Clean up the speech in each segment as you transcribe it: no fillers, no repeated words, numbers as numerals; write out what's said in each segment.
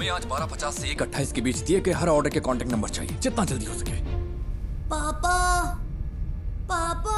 हमें आज 12:50 से 1:28 के बीच दिए गए हर ऑर्डर के कांटेक्ट नंबर चाहिए, जितना जल्दी हो सके। पापा, पापा।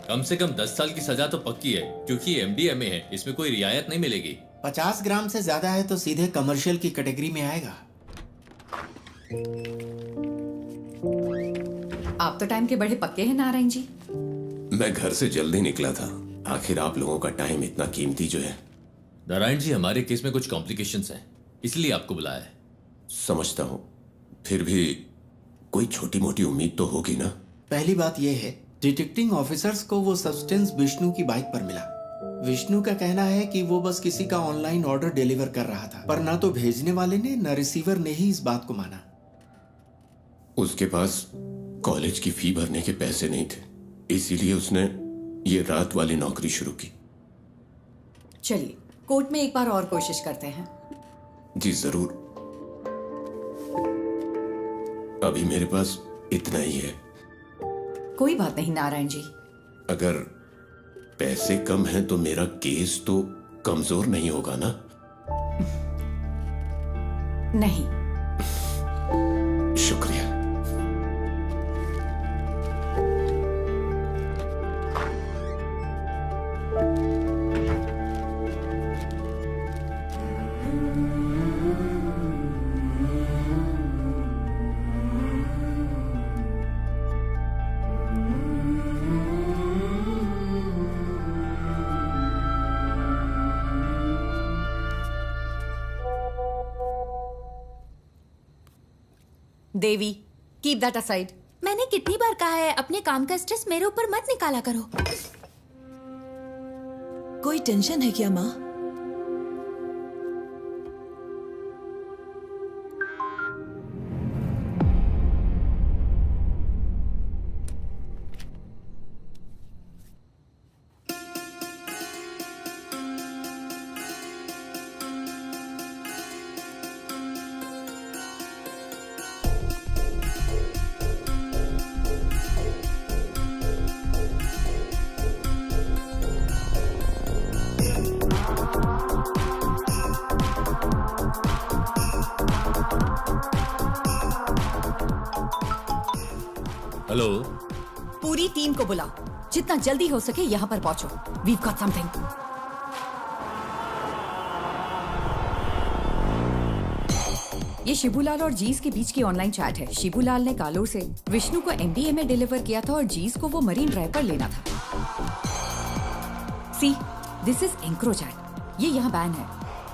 कम से कम 10 साल की सजा तो पक्की है, क्योंकि MDMA है, इसमें कोई रियायत नहीं मिलेगी। 50 ग्राम से ज्यादा है तो सीधे कमर्शियल की कैटेगरी में आएगा। आप तो टाइम के बड़े पक्के हैं नारायण जी। मैं घर से जल्दी निकला था, आखिर आप लोगों का टाइम इतना कीमती जो है। नारायण जी, हमारे केस में कुछ कॉम्प्लिकेशंस हैं, इसलिए आपको बुलाया है। समझता हूँ, फिर भी कोई छोटी मोटी उम्मीद तो होगी ना। पहली बात यह है, डिटेक्टिंग ऑफिसर्स को वो सब्सटेंस विष्णु की बाइक पर मिला। विष्णु का कहना है कि वो बस किसी का ऑनलाइन ऑर्डर डिलीवर कर रहा था, पर ना तो भेजने वाले ने न रिसीवर ने ही इस बात को माना। उसके पास कॉलेज की फी भरने के पैसे नहीं थे, इसीलिए उसने ये रात वाली नौकरी शुरू की। चलिए कोर्ट में एक बार और कोशिश करते हैं। जी जरूर, अभी मेरे पास इतना ही है। कोई बात नहीं नारायण जी। अगर पैसे कम हैं तो मेरा केस तो कमजोर नहीं होगा ना? नहीं। शुक्रिया। देवी, कीप दैट असाइड। मैंने कितनी बार कहा है अपने काम का स्ट्रेस मेरे ऊपर मत निकाला करो। कोई टेंशन है क्या माँ? हेलो, पूरी टीम को बुलाओ, जितना जल्दी हो सके यहाँ पर पहुंचो। We've got something. ये शिबूलाल और जीस के बीच की ऑनलाइन चैट है। शिबूलाल ने कालोर से विष्णु को MDMA डिलीवर किया था और जीस को वो मरीन ड्राइव पर लेना था। सी, दिस इज एंक्रोचैट। ये यहाँ बैन है।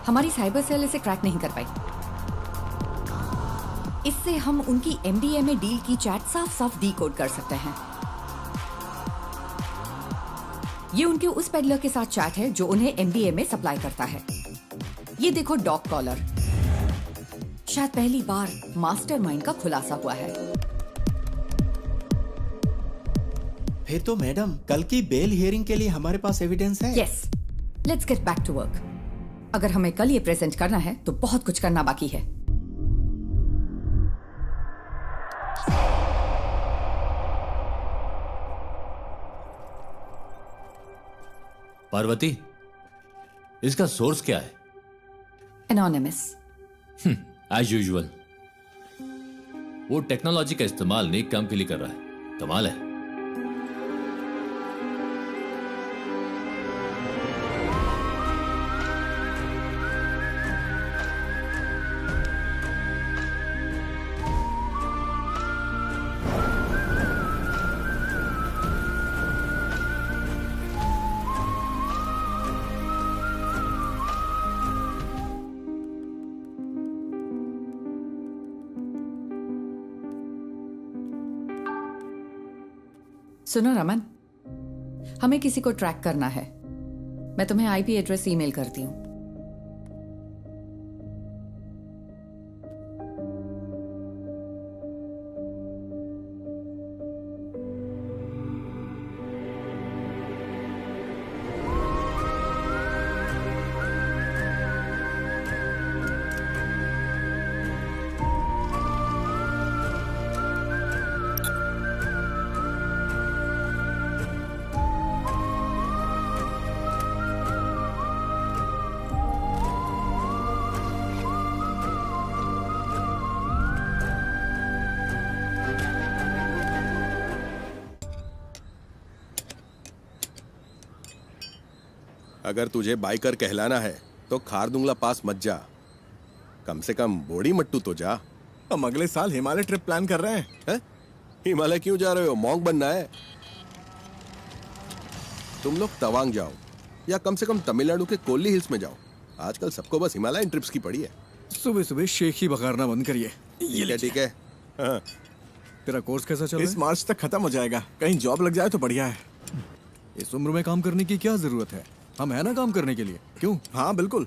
हमारी साइबर सेल इसे क्रैक नहीं कर पाई। इससे हम उनकी MDMA डील की चैट साफ साफ डीकोड कर सकते हैं। ये उनके उस पेडलर के साथ चैट है जो उन्हें MDMA सप्लाई करता है। ये देखो डॉग कॉलर। शायद पहली बार मास्टरमाइंड का खुलासा हुआ है। फिर तो मैडम, कल की बेल हियरिंग के लिए हमारे पास एविडेंस है। Yes, let's get back to work. अगर हमें कल ये प्रेजेंट करना है तो बहुत कुछ करना बाकी है। पार्वती, इसका सोर्स क्या है? एनोनिमस। As usual. वो टेक्नोलॉजी का इस्तेमाल नेक काम के लिए कर रहा है। कमाल है। सुनो रमन, हमें किसी को ट्रैक करना है। मैं तुम्हें आईपी एड्रेस ईमेल करती हूँ। अगर तुझे बाइकर कहलाना है तो खारदुंगला पास मत जा, कम से कम बोड़ी मट्टू तो जा। हम अगले साल हिमालय ट्रिप प्लान कर रहे हैं। हिमालय क्यों जा रहे हो? मॉन्क बनना है? तुम लोग तवांग जाओ या कम से कम तमिलनाडु के कोल्ली हिल्स में जाओ। आजकल सबको बस हिमालयन ट्रिप्स की पड़ी है। सुबह सुबह शेख ही बघारना बंद करिए। ठीक है। हाँ। तेरा कोर्स कैसा चल रहा है? इस मार्च तक खत्म हो जाएगा। कहीं जॉब लग जाए तो बढ़िया है। इस उम्र में काम करने की क्या जरूरत है? हम है ना काम करने के लिए। क्यों? हाँ बिल्कुल।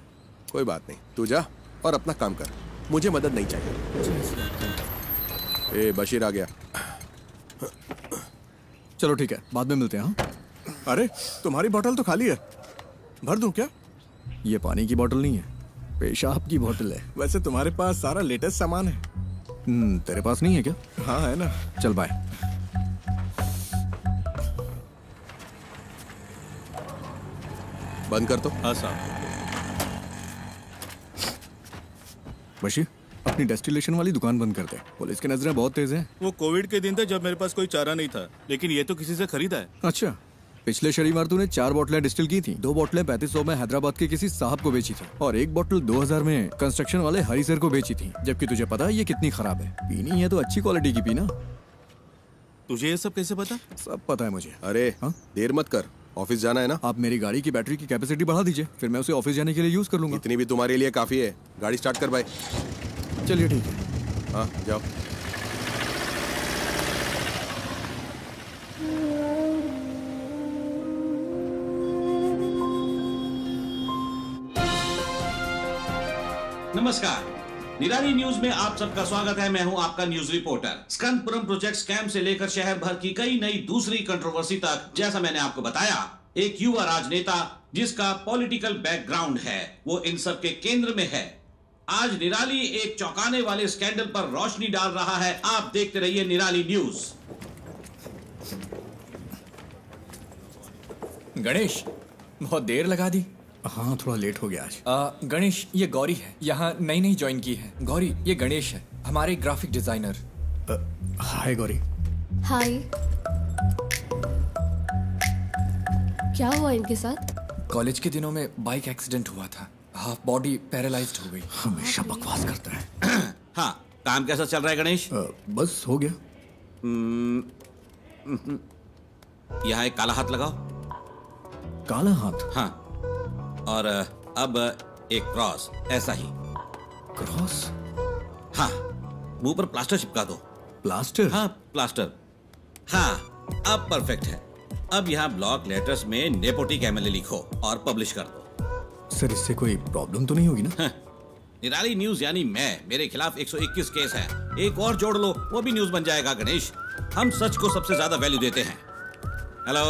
कोई बात नहीं, तू जा और अपना काम कर, मुझे मदद नहीं चाहिए। ए बशीर आ गया। चलो ठीक है, बाद में मिलते हैं। हाँ? अरे तुम्हारी बोतल तो खाली है, भर दूं क्या? ये पानी की बोतल नहीं है, पेशाब की बोतल है। वैसे तुम्हारे पास सारा लेटेस्ट सामान है। तेरे पास नहीं है क्या? हाँ है ना। चल बाय। बंद कर तो। हाँ साहब। बशीर, अपनी डेस्टिलेशन वाली दुकान बंद कर दे। पुलिस की नजरें बहुत तेज हैं। वो कोविड के दिन थे जब मेरे पास कोई चारा नहीं था, लेकिन ये तो किसी से खरीदा है। अच्छा, पिछले शनिवार तूने 4 बोतलें डिस्टिल की थी। 2 बोतलें 3500 में हैदराबाद के किसी साहब को बेची थी और 1 बोतल 2000 में कंस्ट्रक्शन वाले हरी सर को बेची थी। जबकि तुझे पता है ये कितनी खराब है। पीनी है तो अच्छी क्वालिटी की पीना। तुझे ये सब कैसे पता? सब पता है मुझे। अरे देर मत कर, ऑफिस जाना है ना। आप मेरी गाड़ी की बैटरी की कैपेसिटी बढ़ा दीजिए, फिर मैं उसे ऑफिस जाने के लिए यूज कर लूंगा। इतनी भी तुम्हारे लिए काफी है। गाड़ी स्टार्ट कर भाई। चलिए ठीक है। हाँ जाओ। नमस्कार, निराली न्यूज में आप सबका स्वागत है। मैं हूं आपका न्यूज रिपोर्टर। स्कंदपुरम प्रोजेक्ट स्कैम से लेकर शहर भर की कई नई दूसरी कंट्रोवर्सी तक, जैसा मैंने आपको बताया, एक युवा राजनेता जिसका पॉलिटिकल बैकग्राउंड है, वो इन सब के केंद्र में है। आज निराली एक चौंकाने वाले स्कैंडल पर रोशनी डाल रहा है। आप देखते रहिए निराली न्यूज। गणेश, बहुत देर लगा दी। हाँ थोड़ा लेट हो गया आज। गणेश, ये गौरी है, यहाँ नई नई ज्वाइन की है। गौरी, ये गणेश है, हमारे ग्राफिक डिजाइनर। हाय गौरी। हाय। क्या हुआ इनके साथ? कॉलेज के दिनों में बाइक एक्सीडेंट हुआ था, हाफ बॉडी पैरालाइज्ड हो गई। हमेशा बकवास करता है। हाँ, काम कैसा चल रहा है गणेश? बस हो गया। यहाँ एक काला हाथ लगाओ। काला हाथ? हाँ, और अब एक क्रॉस, ऐसा ही। क्रॉस? हाँ, मुंह पर प्लास्टर चिपका दो। प्लास्टर? हाँ प्लास्टर। हाँ, अब परफेक्ट है। अब यहाँ ब्लॉक लेटर्स में नेपोटिक एमएलए लिखो और पब्लिश कर दो। सर इससे कोई प्रॉब्लम तो नहीं होगी ना? निराली न्यूज यानी मेरे खिलाफ 121 केस है। एक और जोड़ लो, वो भी न्यूज बन जाएगा गणेश। हम सच को सबसे ज्यादा वैल्यू देते हैं। हेलो।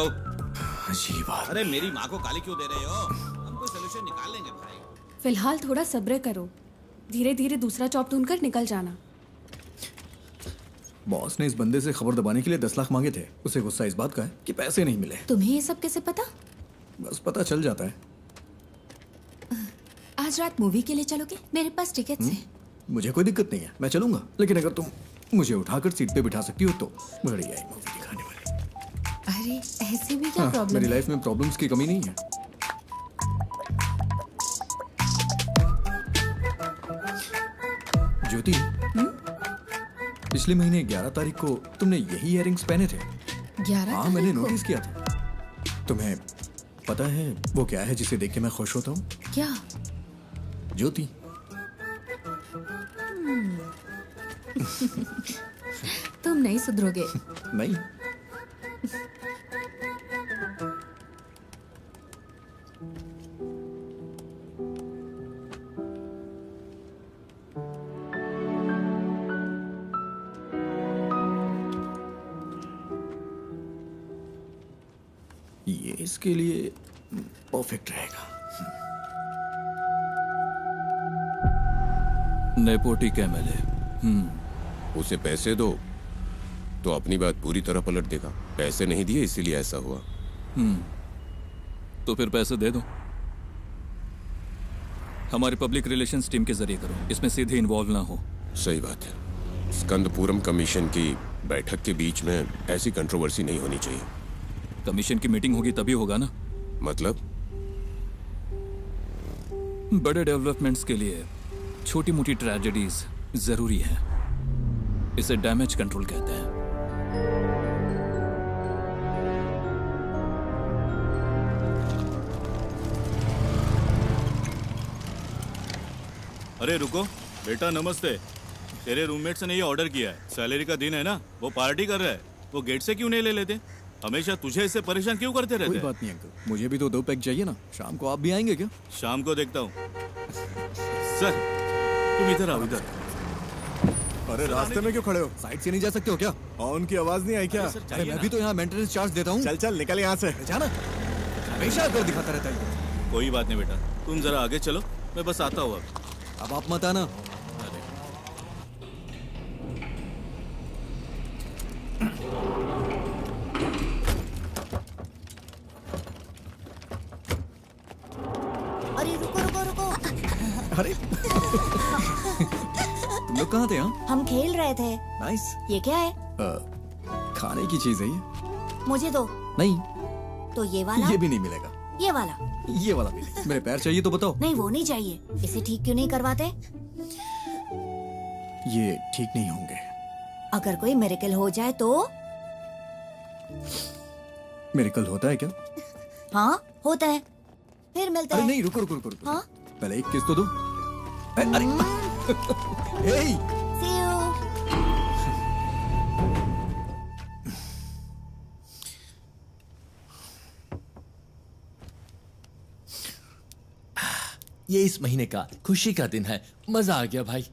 अजीब बात। अरे मेरी माँ को गाली क्यों दे रहे हो? हम कोई सलूशन निकाल लेंगे भाई। फिलहाल थोड़ा सब्र करो, धीरे धीरे दूसरा जॉब ढूंढकर निकल जाना। बॉस ने इस बंदे से खबर दबाने के लिए 10 लाख मांगे थे। उसे गुस्सा इस बात का है कि पैसे नहीं मिले। तुम्हें ये सब कैसे पता? बस पता चल जाता है। आज रात मूवी के लिए चलोगे? मेरे पास टिकट्स हैं। मुझे कोई दिक्कत नहीं है, मैं चलूंगा। लेकिन अगर तुम मुझे उठाकर सीट पे बिठा सकती हो तो बढ़िया है मूवी दिखाने वाली। अरे ऐसे में क्या प्रॉब्लम? मेरी लाइफ में प्रॉब्लम्स की कमी नहीं है। ज्योति, पिछले महीने 11 तारीख को तुमने यही इयररिंग्स पहने थे। 11? हाँ मैंने नोटिस किया था। तुम्हें पता है वो क्या है जिसे देख के मैं खुश होता हूँ? क्या? ज्योति। तुम नहीं सुधरोगे। नहीं। इसके लिए परफेक्ट रहेगा। नेपोटिक एमएलए। उसे पैसे दो तो अपनी बात पूरी तरह पलट देगा। पैसे नहीं दिए इसीलिए ऐसा हुआ। तो फिर पैसे दे दो। हमारे पब्लिक रिलेशंस टीम के जरिए करो, इसमें सीधे इन्वॉल्व ना हो। सही बात है। स्कंदपुरम कमीशन की बैठक के बीच में ऐसी कंट्रोवर्सी नहीं होनी चाहिए। कमीशन की मीटिंग होगी तभी होगा ना। मतलब? बड़े डेवलपमेंट्स के लिए छोटी मोटी ट्रेजेडीज जरूरी है। इसे डैमेज कंट्रोल कहते हैं। अरे रुको बेटा, नमस्ते। तेरे रूममेट्स ने ये ऑर्डर किया है। सैलरी का दिन है ना, वो पार्टी कर रहा है। वो गेट से क्यों नहीं ले लेते? हमेशा तुझे इससे परेशान क्यों करते रहते? कोई बात नहीं अंकल, मुझे भी तो 2 पैक चाहिए ना। शाम को आप भी आएंगे क्या? शाम को देखता हूँ। सर तुम इधर आओ, इधर। अरे रास्ते में क्यों खड़े हो? साइड से नहीं जा सकते हो क्या? हॉर्न की आवाज नहीं आई क्या? अरे मैं भी तो यहाँ मेंटेनेंस चार्ज देता हूँ। चल चल निकल यहाँ से। जाना, हमेशा अगर दिखाता रहता है। कोई बात नहीं बेटा, तुम जरा आगे चलो, मैं बस आता हूँ। अब आप मत आना। अरे रुको रुको रुको। अरे तुम लोग कहाँ थे? हम खेल रहे थे। नाइस। ये क्या है? खाने की चीज है ये। मुझे दो। नहीं। तो ये वाला? ये भी नहीं मिलेगा। ये वाला? ये वाला भी नहीं। मेरे पैर चाहिए तो बताओ। नहीं वो नहीं चाहिए। इसे ठीक क्यों नहीं करवाते? ये ठीक नहीं होंगे। अगर कोई मिरेकल हो जाए तो? मिरेकल होता है क्या? हाँ होता है। फिर मिलता है। अरे नहीं, रुको रुको रुको रुको। हाँ? पहले एक किस तो दो। अरे हे See you. ये इस महीने का खुशी का दिन है। मजा आ गया भाई।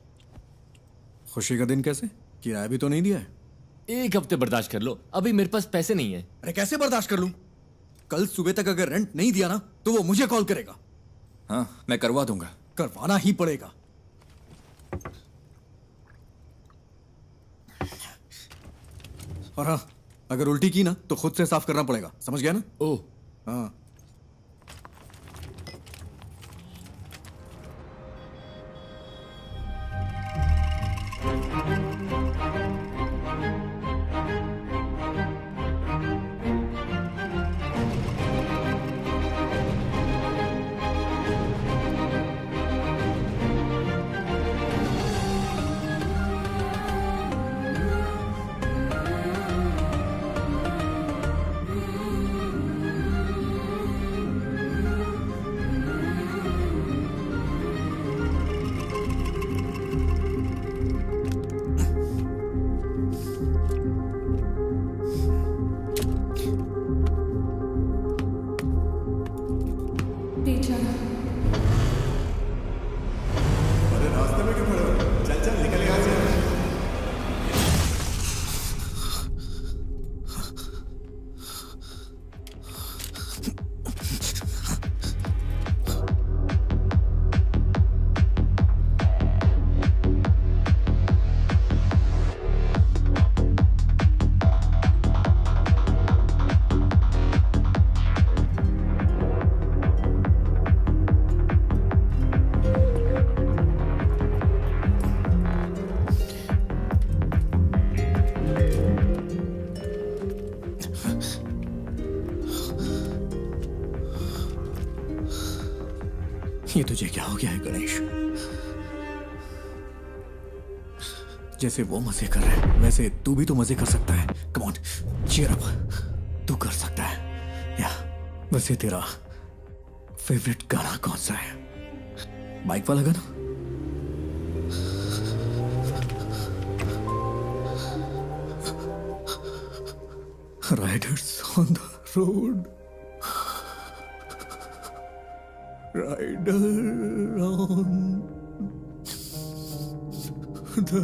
खुशी का दिन कैसे? किराया भी तो नहीं दिया है। 1 हफ्ते बर्दाश्त कर लो, अभी मेरे पास पैसे नहीं है। अरे कैसे बर्दाश्त कर लूं? कल सुबह तक अगर रेंट नहीं दिया ना तो वो मुझे कॉल करेगा। हाँ मैं करवा दूंगा। करवाना ही पड़ेगा। और हाँ, अगर उल्टी की ना तो खुद से साफ करना पड़ेगा। समझ गया ना? ओह हाँ। ये तुझे क्या हो गया है गणेश? जैसे वो मजे कर रहे हैं वैसे तू भी तो मजे कर सकता है। Come on, cheer up. तू कर सकता है। या वैसे तेरा फेवरेट गाना कौन सा है? बाइक वाला गाना? Riders on the road, rider on the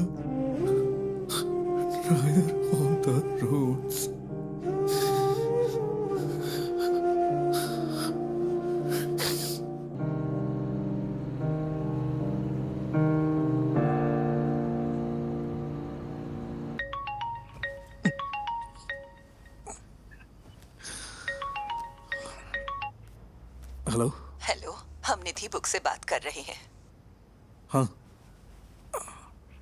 rider on the roads. Nidhi book से बात कर रहे हैं। हाँ।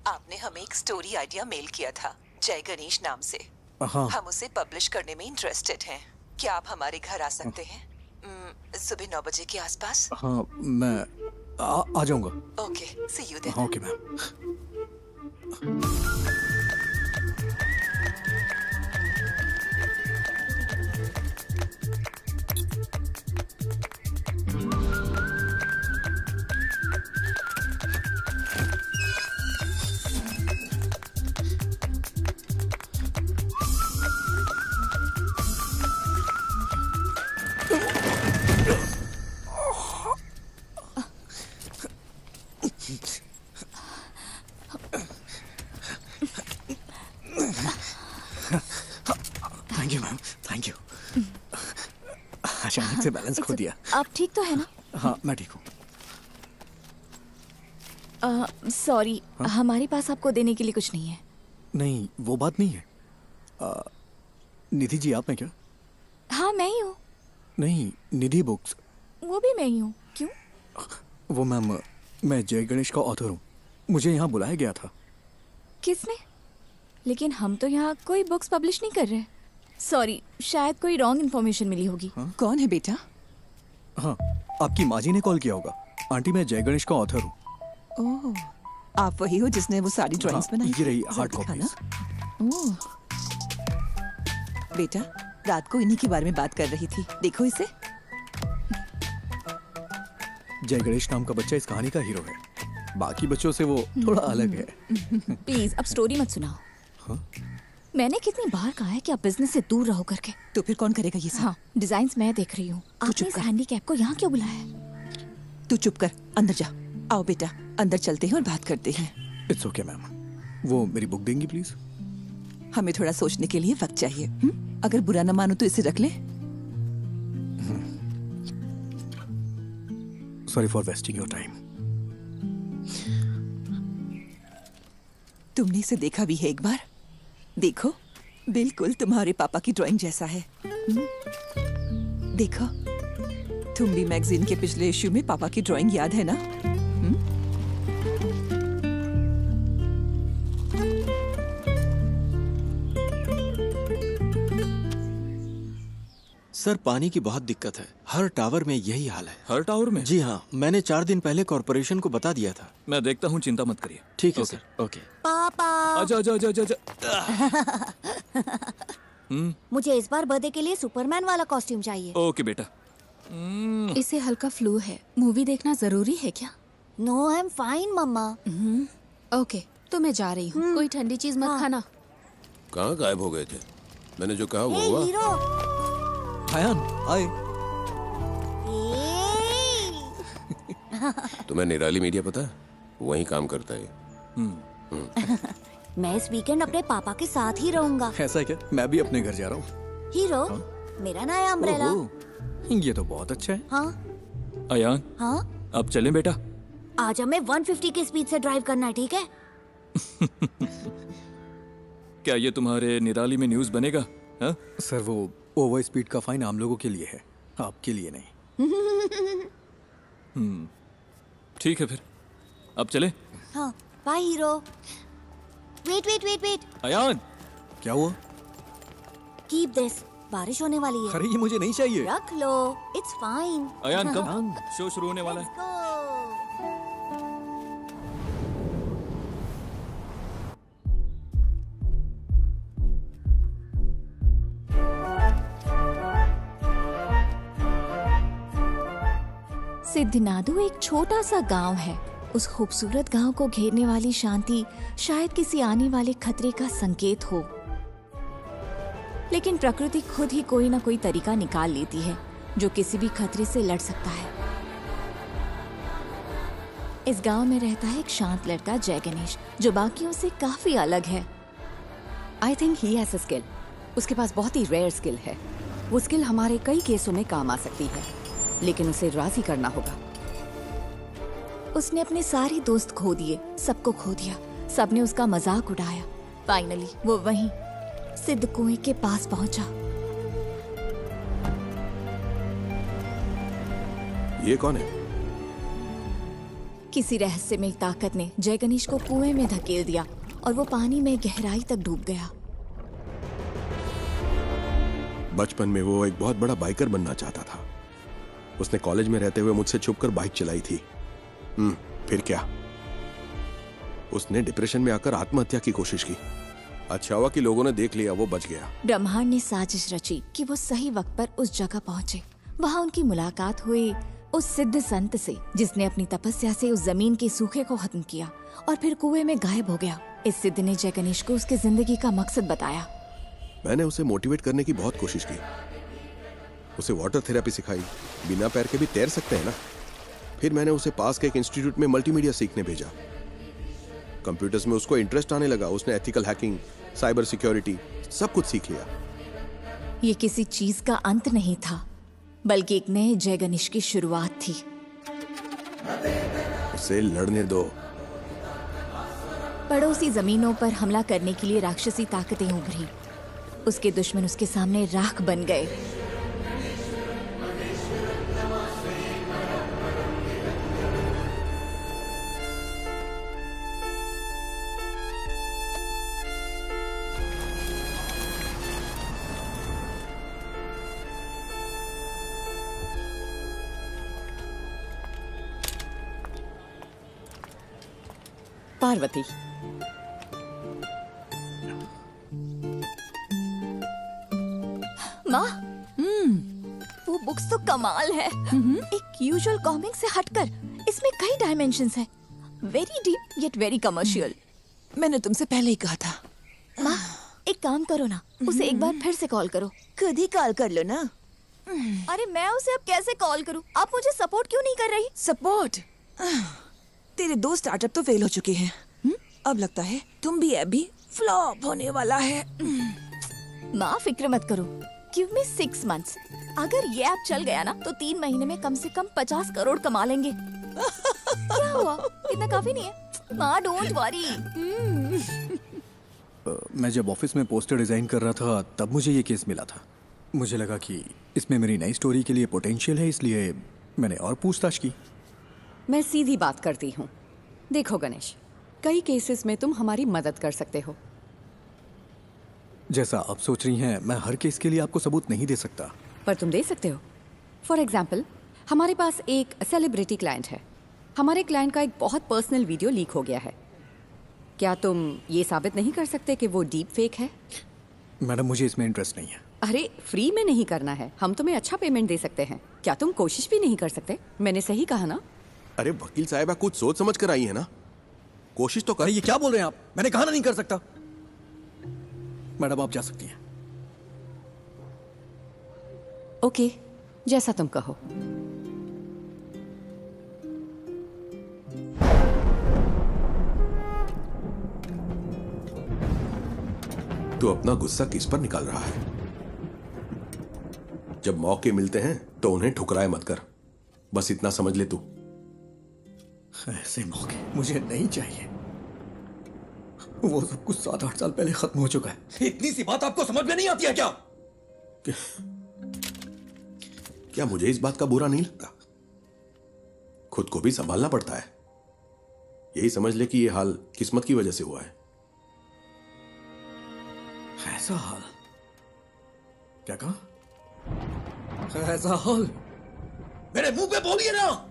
आपने हमें एक स्टोरी आइडिया मेल किया था जय गणेश नाम से। हाँ। हम उसे पब्लिश करने में इंटरेस्टेड हैं। क्या आप हमारे घर आ सकते हैं सुबह 9 बजे के आसपास? हाँ, मैं आ जाऊंगा। Okay, see you then. हाँ, okay ma'am. Thank you ma'am, thank you. अचानक से बैलेंस खो दिया। आप ठीक तो है ना? हाँ, मैं ठीक हूँ। सॉरी, हमारे पास आपको देने के लिए कुछ नहीं है। नहीं, वो बात नहीं है। निधि जी, आप हैं क्या? हाँ, मैं ही हूँ। नहीं, निधि बुक्स। वो भी मैं ही हूँ। क्यों? वो मैम, मैं जय गणेश का ऑथर हूँ। मुझे यहाँ बुलाया गया था। किसने? लेकिन हम तो यहाँ कोई बुक्स पब्लिश नहीं कर रहे। सॉरी, शायद कोई रॉन्ग इन्फॉर्मेशन मिली होगी। कौन है बेटा? हाँ, आपकी माँ जी ने कॉल किया होगा। आंटी, मैं जय गणेश का ऑथर हूँ। ओह, आप वही हो जिसने वो सारी ड्राइंग्स बनाई? ये रही हार्ड कॉपीज। ओह, बेटा, रात को इन्हीं के बारे में बात कर रही थी। देखो इसे। जय गणेश नाम का बच्चा इस कहानी का हीरो है। बाकी बच्चों से वो थोड़ा अलग है। प्लीज अब स्टोरी मत सुनाओ। हाँ? मैंने कितनी बार कहा है कि आप बिजनेस से दूर रहो करके। तो फिर कौन करेगा ये सब? हाँ, डिजाइन्स मैं देख रही हूँ। आपने इस हैंडीकैप को यहाँ क्यों बुलाया है? तू चुप कर, अंदर जा। आओ बेटा, अंदर चलते हैं और बात करते हैं। It's okay ma'am. वो मेरी बुक देंगी प्लीज? हमें थोड़ा सोचने के लिए वक्त चाहिए। अगर बुरा न मानो तो इसे रख ले। Sorry for wasting your time. तुमने इसे देखा भी है एक बार? देखो, बिल्कुल तुम्हारे पापा की ड्राइंग जैसा है। देखो, तुम भी मैगजीन के पिछले इश्यू में पापा की ड्राइंग याद है ना? सर, पानी की बहुत दिक्कत है। हर टावर में यही हाल है। हर टावर में? जी हाँ, मैंने 4 दिन पहले कॉर्पोरेशन को बता दिया था। मैं देखता हूँ, चिंता मत करिए। ठीक है सर। ओके। पापा, आजा आजा आजा आजा। मुझे इस बार बर्थडे के लिए सुपरमैन वाला कॉस्ट्यूम चाहिए। ओके बेटा। इसे हल्का फ्लू है। मूवी देखना जरूरी है क्या? No, I am fine mamma. Okay, तो मैं जा रही हूँ। कोई ठंडी चीज मत खाना। कहाँ गायब हो गए थे? मैंने जो कहा वो हुआ। हीरो, हायान, आए। तुम्हें निराली मीडिया पता है? वहीं काम करता है। मैं इस वीकेंड अपने पापा के साथ ही रहूंगा। ऐसा क्या? मैं भी अपने घर जा रहा हूँ। हीरो, मेरा नया अम्ब्रेला। ये तो बहुत अच्छा है। हाँ अयान, हाँ, अब चलें बेटा? आज हमें 150 की स्पीड से ड्राइव करना है, ठीक है? क्या ये तुम्हारे निराली में न्यूज़ बनेगा? हा? सर, वो ओवर स्पीड का फाइन आम लोगों के लिए है, आपके लिए नहीं। ठीक है फिर, अब चले? हाँ, bye hero. Wait wait wait wait. Ayaan, क्या हुआ? कीप दिस, बारिश होने वाली है। अरे, ये मुझे नहीं चाहिए। रख लो, इट्स फाइन। अयान कब शो शुरू होने वाला है? सिद्धनादु एक छोटा सा गांव है। उस खूबसूरत गांव को घेरने वाली शांति शायद किसी आने वाले खतरे का संकेत हो, लेकिन प्रकृति खुद ही कोई ना कोई तरीका निकाल लेती है जो किसी भी खतरे से लड़ सकता है। इस गांव में रहता है एक शांत लड़का जय गणेश, जो बाकियों से काफी अलग है। I think he has a skill. उसके पास बहुत ही रेयर स्किल है। वो स्किल हमारे कई केसों में काम आ सकती है, लेकिन उसे राजी करना होगा। उसने अपने सारे दोस्त खो दिए, सबको खो दिया। सबने उसका मजाक उड़ाया। फाइनली वो वहीं सिद्ध कुएं के पास पहुंचा। ये कौन है? किसी रहस्यमय ताकत ने जय गणेश को कुएं में धकेल दिया और वो पानी में गहराई तक डूब गया। बचपन में वो एक बहुत बड़ा बाइकर बनना चाहता था। उसने कॉलेज में रहते हुए मुझसे छुपकर बाइक चलाई थी। फिर क्या, उसने डिप्रेशन में आकर आत्महत्या की कोशिश की। अच्छा हुआ कि लोगों ने देख लिया, वो बच गया। ब्रह्मांड ने साजिश रची कि वो सही वक्त पर उस जगह पहुंचे। वहाँ उनकी मुलाकात हुई उस सिद्ध संत से, जिसने अपनी तपस्या से उस जमीन के सूखे को खत्म किया और फिर कुएं में गायब हो गया। इस सिद्ध ने जय गणेश को उसकी जिंदगी का मकसद बताया। मैंने उसे मोटिवेट करने की बहुत कोशिश की। उसे वाटर थेरेपी सिखाई। बिना पैर के भी तैर सकते हैं ना। फिर मैंने उसे पास के एक इंस्टीट्यूट में मल्टीमीडिया सीखने भेजा। कंप्यूटर्स में उसको इंटरेस्ट आने लगा। उसने एथिकल हैकिंग, साइबर सिक्योरिटी सब कुछ सीख लिया। ये किसी चीज का अंत नहीं था, बल्कि एक नए जय गणेश की शुरुआत थी। उसे लड़ने दो। पड़ोसी जमीनों पर हमला करने के लिए राक्षसी ताकतें उभरी। उसके दुश्मन उसके सामने राख बन गए। पार्वती, माँ, वो बुक्स तो कमाल है। एक यूजुअल कॉमिक से हटकर इसमें कई डायमेंशंस हैं। Very deep yet very commercial. मैंने तुमसे पहले ही कहा था। माँ, एक काम करो ना, उसे एक बार फिर से कॉल करो। खुद ही कॉल कर लो ना। अरे मैं उसे अब कैसे कॉल करूँ? आप मुझे सपोर्ट क्यों नहीं कर रही? सपोर्ट? तेरे 2 स्टार्टअप तो फेल हो चुके हैं। अब लगता है तुम भी अभी फ्लॉप होने वाला है। माँ फिक्र मत करो। Give me 6 months। अगर ये ऐप चल गया ना तो 3 महीने में कम से कम 50 करोड़ कमा लेंगे। क्या हुआ? इतना काफी नहीं है? माँ डोंट वरी। मैं जब ऑफिस में पोस्टर डिजाइन कर रहा था तब मुझे ये केस मिला था। मुझे लगा कि इसमें मेरी नई स्टोरी के लिए पोटेंशियल है, इसलिए मैंने और पूछताछ की। मैं सीधी बात करती हूँ। देखो गणेश, कई केसेस में तुम हमारी मदद कर सकते हो। जैसा आप सोच रही हैं, मैं हर केस के लिए आपको सबूत नहीं दे सकता। पर तुम दे सकते हो। फॉर एग्जाम्पल, हमारे पास एक सेलिब्रिटी क्लाइंट है। हमारे क्लाइंट का एक बहुत पर्सनल वीडियो लीक हो गया है। क्या तुम ये साबित नहीं कर सकते कि वो डीप फेक है? मैडम, मुझे इसमें इंटरेस्ट नहीं है। अरे फ्री में नहीं करना है, हम तुम्हें अच्छा पेमेंट दे सकते हैं। क्या तुम कोशिश भी नहीं कर सकते? मैंने सही कहा ना? अरे वकील साहब, कुछ सोच समझ कर आई है ना, कोशिश तो कर। ये क्या बोल रहे हैं आप? मैंने कहा ना नहीं कर सकता। मैडम आप जा सकती हैं। ओके, जैसा तुम कहो। तू अपना गुस्सा किस पर निकाल रहा है? जब मौके मिलते हैं तो उन्हें ठुकराए मत कर। बस इतना समझ ले तू। ऐसे मौके मुझे नहीं चाहिए। वो सब कुछ 7-8 साल पहले खत्म हो चुका है। इतनी सी बात आपको समझ में नहीं आती है क्या? क्या मुझे इस बात का बुरा नहीं लगता? खुद को भी संभालना पड़ता है। यही समझ ले कि ये हाल किस्मत की वजह से हुआ है। ऐसा हाल? क्या कहा? ऐसा हाल? मेरे मुंह पे बोलिए ना।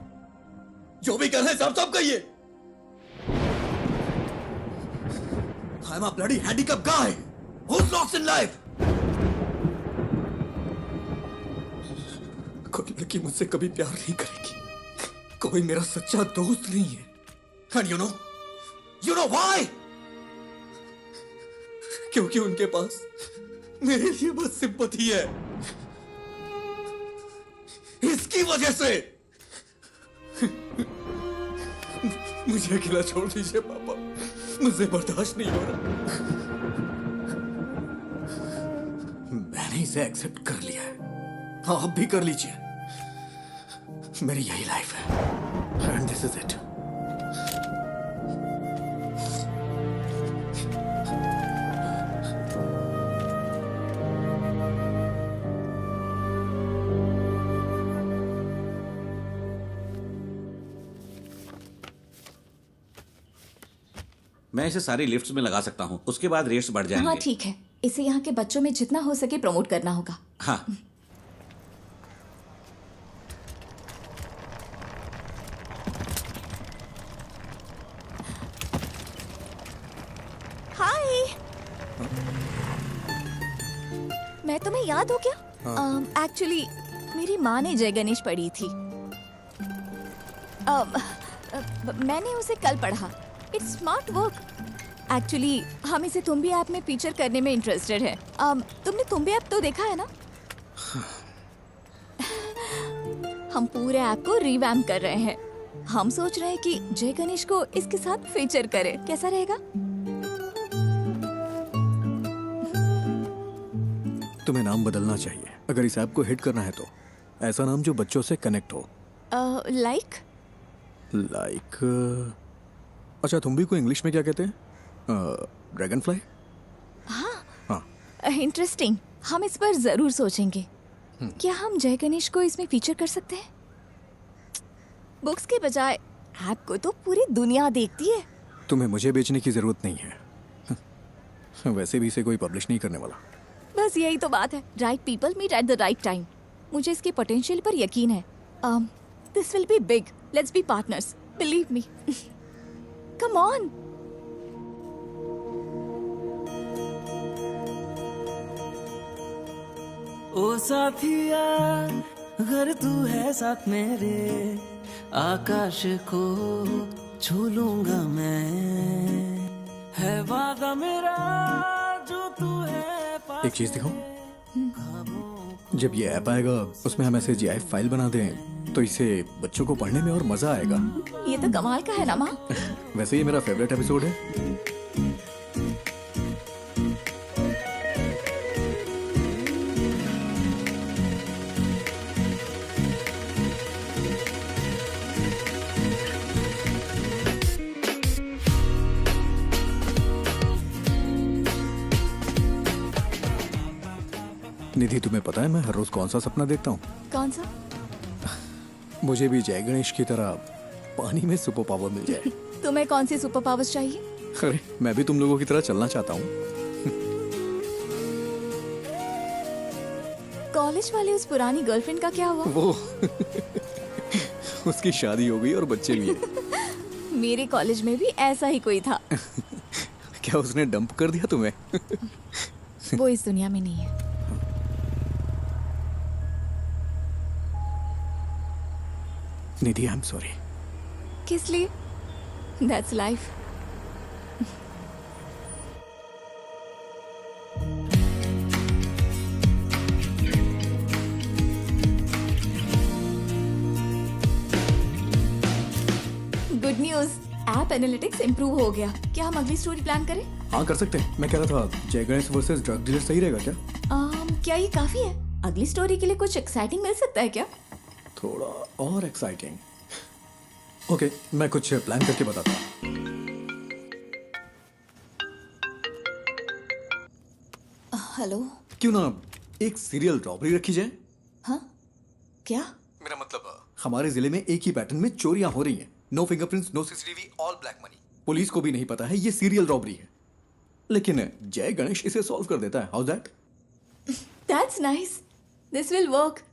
जो भी कर रहे हैं साफ-साफ कहिए। I'm a bloody handicapped guy who's lost in life. कोई लड़की मुझसे कभी प्यार नहीं करेगी। कोई मेरा सच्चा दोस्त नहीं है। And you know why? क्योंकि उनके पास मेरे लिए बस सिंपैथी है। इसकी वजह से मुझे अकेला छोड़ दीजिए पापा। मुझे बर्दाश्त नहीं हो रहा। मैंने इसे एक्सेप्ट कर लिया है। आप भी कर लीजिए। मेरी यही लाइफ है। And this is it. मैं इसे सारी लिफ्ट्स में लगा सकता हूँ, उसके बाद रेट्स बढ़ जाएंगे। हाँ ठीक है, इसे यहाँ के बच्चों में जितना हो सके प्रमोट करना होगा। हाँ। हाय, मैं तुम्हें याद हो क्या? एक्चुअली मेरी माँ ने जय गणेश पढ़ी थी। मैंने उसे कल पढ़ा। It's smart work. एक्चुअली हम इसे तुम्बी ऐप में फीचर करने में इंटरेस्टेड है। तुमने तुम्बी ऐप तो देखा है ना? हम पूरे ऐप को रिवैम्प कर रहे हैं। हम सोच रहे हैं कि जय गणेश को इसके साथ फीचर करें, कैसा रहेगा? तुम्हें नाम बदलना चाहिए अगर इस ऐप को हिट करना है तो। ऐसा नाम जो बच्चों से कनेक्ट हो। लाइक अच्छा, तुम भी को इंग्लिश में क्या कहते हैं? Dragon fly. हाँ, इंटरेस्टिंग। हम इस पर जरूर सोचेंगे। क्या हम जय गणेश को इसमें फीचर कर सकते हैं? बुक्स के बजाय ऐप को तो पूरी दुनिया देखती है। तुम्हें मुझे बेचने की जरूरत नहीं है। वैसे भी इसे कोई पब्लिश नहीं करने वाला। बस यही तो बात है। Right people meet at the right time. मुझे इसके पोटेंशियल पर यकीन है। This will be big. Let's be partners, believe me. Come on. ओ साथिया, अगर तू है साथ मेरे, आकाश को छू लूंगा मैं। है वादा मेरा जो तू है। एक चीज दिखाऊं? जब ये ऐप आएगा उसमें हम ऐसे GIF फाइल बना दें तो इसे बच्चों को पढ़ने में और मजा आएगा। ये तो कमाल का है ना माँ। वैसे ये मेरा फेवरेट एपिसोड है। निधि, तुम्हें पता है मैं हर रोज कौन सा सपना देखता हूँ? कौन सा? मुझे भी जय गणेश की तरह पानी में सुपर पावर मिल जाए। तुम्हें कौन सी सुपर पावर्स चाहिए? अरे मैं भी तुम लोगों की तरह चलना चाहता हूँ। कॉलेज वाले उस पुरानी गर्लफ्रेंड का क्या हुआ? वो उसकी शादी हो गई और बच्चे भी हैं। मेरे कॉलेज में भी ऐसा ही कोई था। क्या उसने डंप कर दिया तुम्हें? वो इस दुनिया में नहीं है। निधि, आई एम सॉरी। किस लिए? That's life. Good news, app analytics improve हो गया। क्या हम अगली स्टोरी प्लान करें? हाँ, कर सकते हैं। मैं कह रहा था जय गणेश वर्सेस ड्रग डीलर सही रहेगा क्या? क्या ये काफी है? अगली स्टोरी के लिए कुछ एक्साइटिंग मिल सकता है क्या? थोड़ा और एक्साइटिंग। ओके, मैं कुछ प्लान करके बताता हूँ। हेलो। क्यों ना एक सीरियल रॉबरी रखी जाए? हाँ, क्या? मेरा मतलब हमारे जिले में एक ही पैटर्न में चोरियां हो रही हैं। No fingerprints, no CCTV, all black money. Police को भी नहीं पता है ये सीरियल रॉबरी है, लेकिन जय गणेश इसे सॉल्व कर देता है। How that? That's nice. This will work.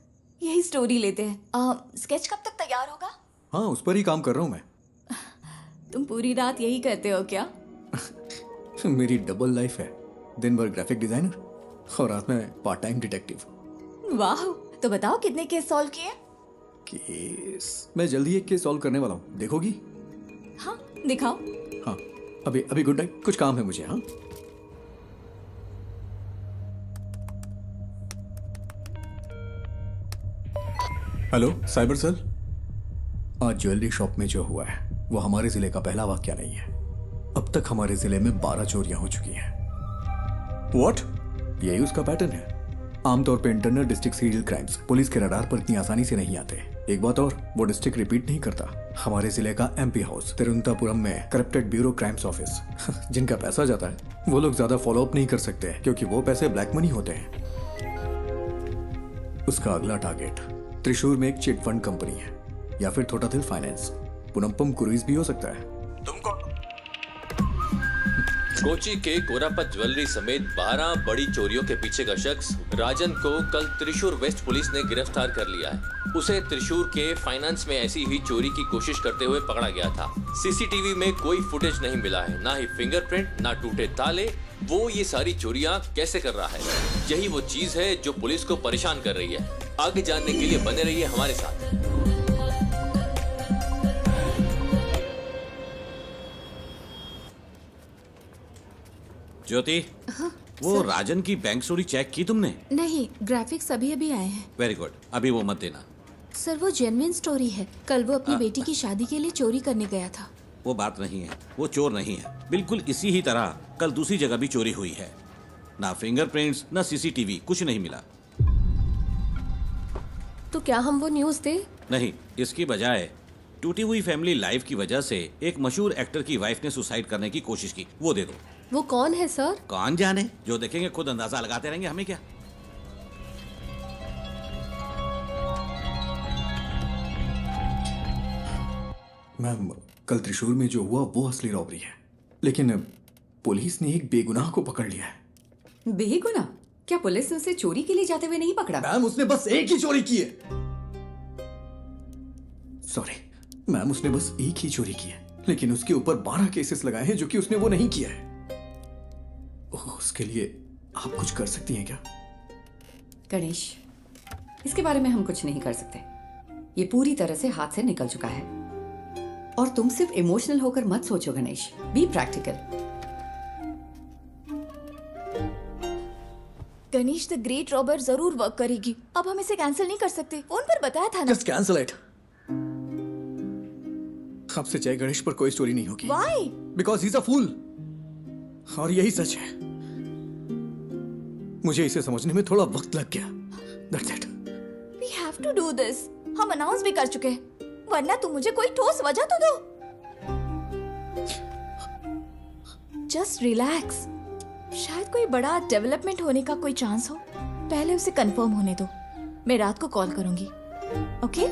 यही स्टोरी लेते हैं। स्केच कब तक तैयार होगा? हाँ, उस पर ही काम कर रहा हूँ मैं। तुम पूरी रात यही करते हो क्या? मेरी डबल लाइफ है। दिन भर ग्राफिक डिजाइनर और रात में पार्ट टाइम डिटेक्टिव। वाह, तो बताओ कितने केस सॉल्व किए? केस मैं जल्दी एक केस सॉल्व करने वाला हूँ, देखोगी? हाँ, दिखाओ। हाँ, अभी गुड नाइट, कुछ काम है मुझे। हाँ, हेलो साइबर सेल। आज ज्वेलरी शॉप में जो हुआ है वो हमारे जिले का पहला वाकया नहीं है। अब तक हमारे जिले में 12 चोरियां हो चुकी हैं। व्हाट? यही उसका पैटर्न है। आमतौर पे internal district serial crimes police के रडार पर इतनी आसानी से नहीं आते। एक बात और, वो डिस्ट्रिक्ट रिपीट नहीं करता। हमारे जिले का MP हाउस तिरुवनंतपुरम में करप्टेड ब्यूरो क्राइम्स ऑफिस, जिनका पैसा जाता है वो लोग ज्यादा फॉलो अप नहीं कर सकते क्योंकि वो पैसे ब्लैक मनी होते हैं। उसका अगला टारगेट त्रिशूर में एक चिट फंड कंपनी है या फिर थोटाथिल फाइनेंस, पुनम्पम क्रूइज भी हो सकता है। तुम कौन? कोची के कोरापत ज्वेलरी समेत 12 बड़ी चोरियों के पीछे का शख्स राजन को कल त्रिशूर वेस्ट पुलिस ने गिरफ्तार कर लिया है। उसे त्रिशूर के फाइनेंस में ऐसी ही चोरी की कोशिश करते हुए पकड़ा गया था। सीसीटीवी में कोई फुटेज नहीं मिला है, ना ही फिंगरप्रिंट, ना टूटे ताले। वो ये सारी चोरियां कैसे कर रहा है, यही वो चीज है जो पुलिस को परेशान कर रही है। आगे जानने के लिए बने रहिए हमारे साथ। ज्योति, वो राजन की बैंक चोरी चेक की तुमने? नहीं, ग्राफिक्स अभी अभी आए हैं। वेरी गुड, अभी वो मत देना। सर वो जेन्युइन स्टोरी है। कल वो अपनी बेटी की शादी के लिए चोरी करने गया था। वो बात नहीं है, वो चोर नहीं है। बिल्कुल इसी ही तरह कल दूसरी जगह भी चोरी हुई है। ना फिंगरप्रिंट्स, ना सीसीटीवी, कुछ नहीं मिला। तो क्या हम वो न्यूज़ दें? नहीं, इसकी बजाय टूटी हुई फैमिली लाइफ की वजह से एक मशहूर एक्टर की वाइफ ने सुसाइड करने की कोशिश की, वो दे दो। वो कौन है सर? कौन जाने, जो देखेंगे खुद अंदाजा लगाते रहेंगे, हमें क्या। मैम, कल त्रिशूर में जो हुआ वो असली रॉबरी है, लेकिन पुलिस ने एक बेगुनाह को पकड़ लिया है। बेगुनाह? क्या पुलिस ने उसे चोरी के लिए जाते हुए नहीं पकड़ा? मैम, उसने बस एक ही चोरी की है। सॉरी मैम, उसने बस एक ही चोरी की है, लेकिन उसके ऊपर 12 केसेस लगाए हैं जो कि उसने वो नहीं किया है। उसके लिए आप कुछ कर सकती हैं क्या? गणेश, इसके बारे में हम कुछ नहीं कर सकते। ये पूरी तरह से हाथ से निकल चुका है। और तुम सिर्फ इमोशनल होकर मत सोचो Ganesh, be practical. Ganesh, the great robber जरूर वर्क करेगी। अब हम इसे कैंसिल नहीं कर सकते, फोन पर बताया था ना। Just cancel it. आपसे जय गणेश पर कोई स्टोरी नहीं होगी। Why? Because he is a fool. और यही सच है। मुझे इसे समझने में थोड़ा वक्त लग गया। That's it. We have to do this. हम अनाउंस भी कर चुके हैं, वरना तुम मुझे कोई ठोस वजह तो दो। Just relax. शायद कोई बड़ा डेवलपमेंट होने का कोई चांस हो। पहले उसे कंफर्म होने दो। मैं रात को कॉल करूंगी। Okay?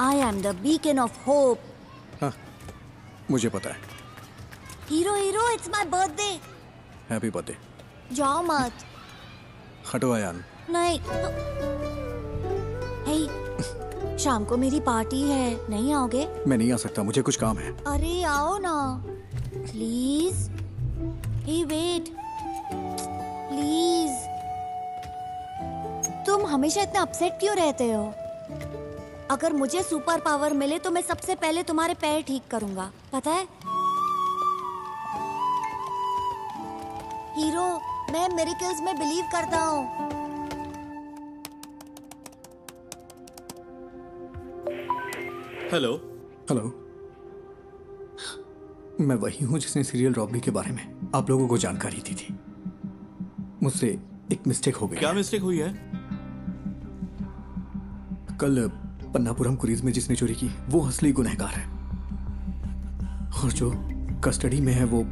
I am the beacon of hope. हाँ, मुझे पता है। Hero hero, it's my birthday. Happy birthday. जाओ मत। हटो आयान। नहीं। हे, शाम को मेरी पार्टी है, नहीं आओगे? मैं नहीं आ सकता, मुझे कुछ काम है। अरे आओ ना, प्लीज। Hey wait, please. तुम हमेशा इतना अपसेट क्यों रहते हो? अगर मुझे सुपर पावर मिले तो मैं सबसे पहले तुम्हारे पैर ठीक करूंगा, पता है? हीरो, मैं मिरेकल्स में बिलीव करता हूँ। हेलो। हेलो, मैं वही हूँ जिसने सीरियल रॉबरी के बारे में आप लोगों को जानकारी दी थी। मुझसे एक मिस्टेक हो गई। क्या मिस्टेक हुई है? कल पन्नापुरम क्रूज में जिसने चोरी की वो असली गुनहगार है, और जो कस्टडी में है वो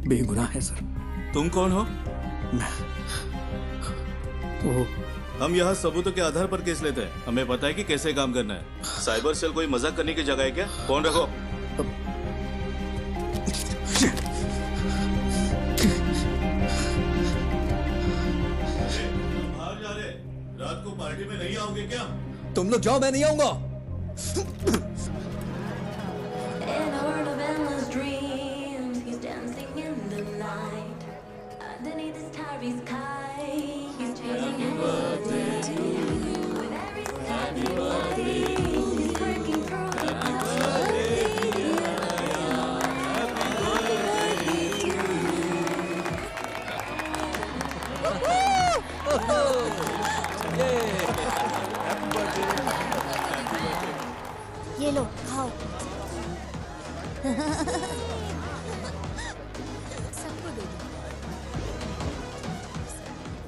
बेगुनाह है सर। तुम कौन हो? वो हम यहाँ सबूतों के आधार पर केस लेते हैं। हमें पता है कि कैसे काम करना है। साइबर सेल कोई मजाक करने की जगह है क्या? फोन रखो। बाहर जा रहे, रात को पार्टी में नहीं आओगे क्या? तुम लोग जाओ, मैं नहीं आऊंगा। ये लो, खाओ।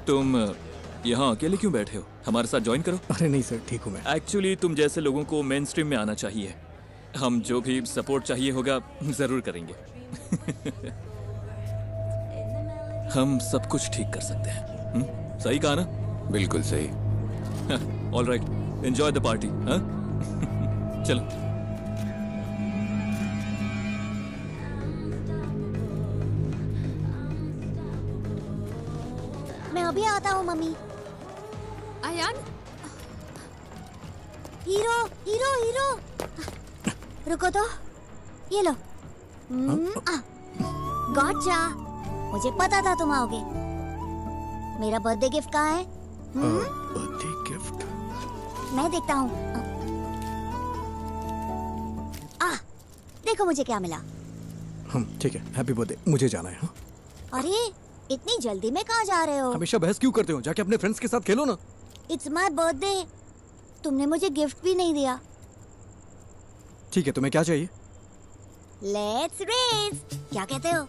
तुम यहाँ अकेले क्यों बैठे हो? हमारे साथ ज्वाइन करो। अरे नहीं सर, ठीक हूँ मैं। एक्चुअली तुम जैसे लोगों को मेन स्ट्रीम में आना चाहिए। हम जो भी सपोर्ट चाहिए होगा जरूर करेंगे। हम सब कुछ ठीक कर सकते हैं। सही कहा ना? बिल्कुल सही। All right, enjoy the party. चलो। अभी आता हूँ mummy. Ayaan, hero hero hero, रुको तो, ये लो। गॉटचा, मुझे पता था तुम आओगे। मेरा बर्थडे गिफ्ट कहाँ है? बर्थडे गिफ्ट मैं देखता हूँ। देखो मुझे क्या मिला। ठीक है, हैप्पी बर्थडे। मुझे जाना है। हाँ? अरे इतनी जल्दी में कहाँ जा रहे हो? हमेशा बहस क्यों करते हो? जाके अपने फ्रेंड्स के साथ खेलो ना। इट्स माय बर्थडे, तुमने मुझे गिफ्ट भी नहीं दिया। ठीक है, तुम्हें क्या चाहिए? लेट्स रेस, क्या कहते हो?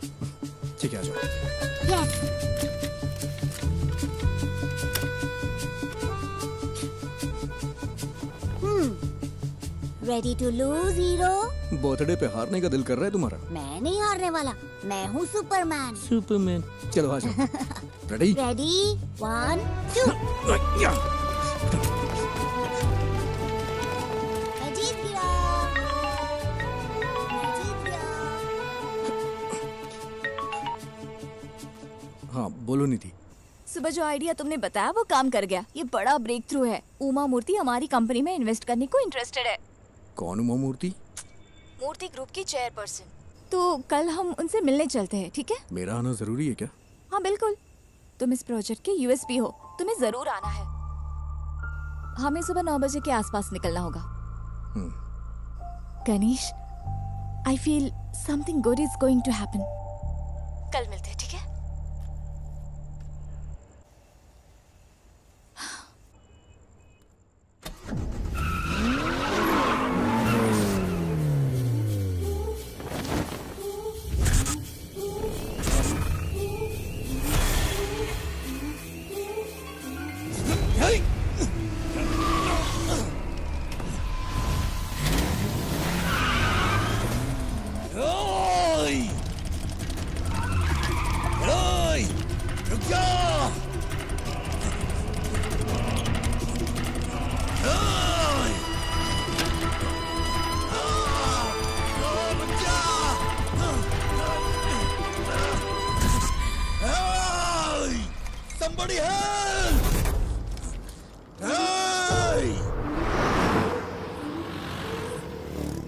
ठीक है, आ जाओ। Yes. Ready to lose hero? Birthday पे हारने का दिल कर रहा है तुम्हारा? मैं नहीं हारने वाला, मैं हूँ सुपरमैन। सुपरमैन, चलो आ जाओ। रेडी? रेडी, 1 2। मैं जीत गया। हाँ बोलो निधि। सुबह जो आइडिया तुमने बताया वो काम कर गया। ये बड़ा ब्रेक थ्रू है। उमा मूर्ति हमारी कंपनी में इन्वेस्ट करने को इंटरेस्टेड है। कौन उमा मूर्ति? मूर्ति ग्रुप की चेयरपर्सन। तो कल हम उनसे मिलने चलते हैं, ठीक है? मेरा आना जरूरी है क्या? हाँ बिल्कुल, तुम इस प्रोजेक्ट के यूएसपी हो, तुम्हें जरूर आना है। हमें सुबह 9 बजे के आसपास निकलना होगा। Ganesh, I feel something good is going to happen. कल मिलते हैं, ठीक है?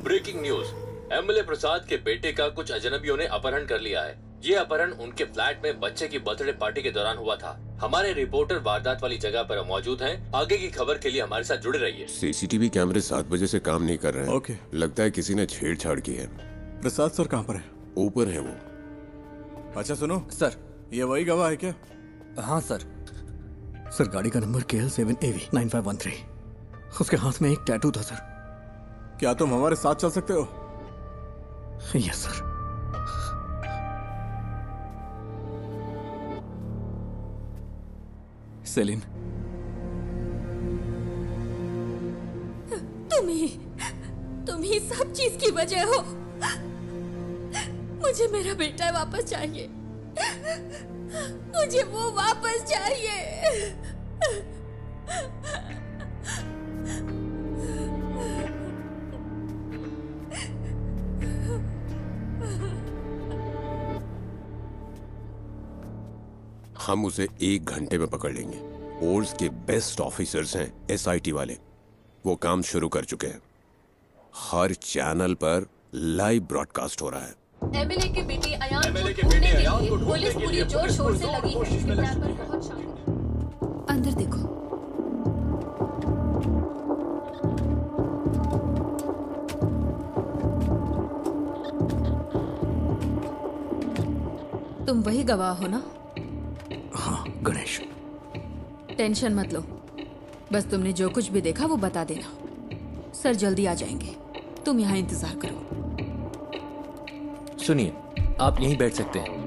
ब्रेकिंग न्यूज, एमएलए प्रसाद के बेटे का कुछ अजनबियों ने अपहरण कर लिया है। ये अपहरण उनके फ्लैट में बच्चे की बर्थडे पार्टी के दौरान हुआ था। हमारे रिपोर्टर वारदात वाली जगह पर मौजूद हैं। आगे की खबर के लिए हमारे साथ जुड़े रहिए। सीसीटीवी कैमरे 7 बजे से काम नहीं कर रहे हैं। ओके। लगता है किसी ने छेड़छाड़ की है। प्रसाद सर कहाँ पर है? ऊपर है वो। अच्छा सुनो सर, ये वही गवाह है क्या? हाँ सर। सर गाड़ी का नंबर KL7AV9513। उसके हाथ में एक टैटू था सर। क्या तुम हमारे साथ चल सकते हो? Yes sir. सेलिन, तुम ही सब चीज की वजह हो। मुझे मेरा बेटा वापस चाहिए। मुझे वो वापस चाहिए। हम उसे 1 घंटे में पकड़ लेंगे। फोर्स के बेस्ट ऑफिसर्स हैं SIT वाले। वो काम शुरू कर चुके हैं। हर चैनल पर लाइव ब्रॉडकास्ट हो रहा है। एमएलए के बेटे अयान को ढूंढने के लिए पुलिस पूरी जोर शोर से लगी है। अंदर देखो। तुम वही गवाह हो ना? हाँ गणेश। टेंशन मत लो, बस तुमने जो कुछ भी देखा वो बता देना। सर जल्दी आ जाएंगे, तुम यहाँ इंतजार करो। सुनिए, आप यहीं बैठ सकते हैं।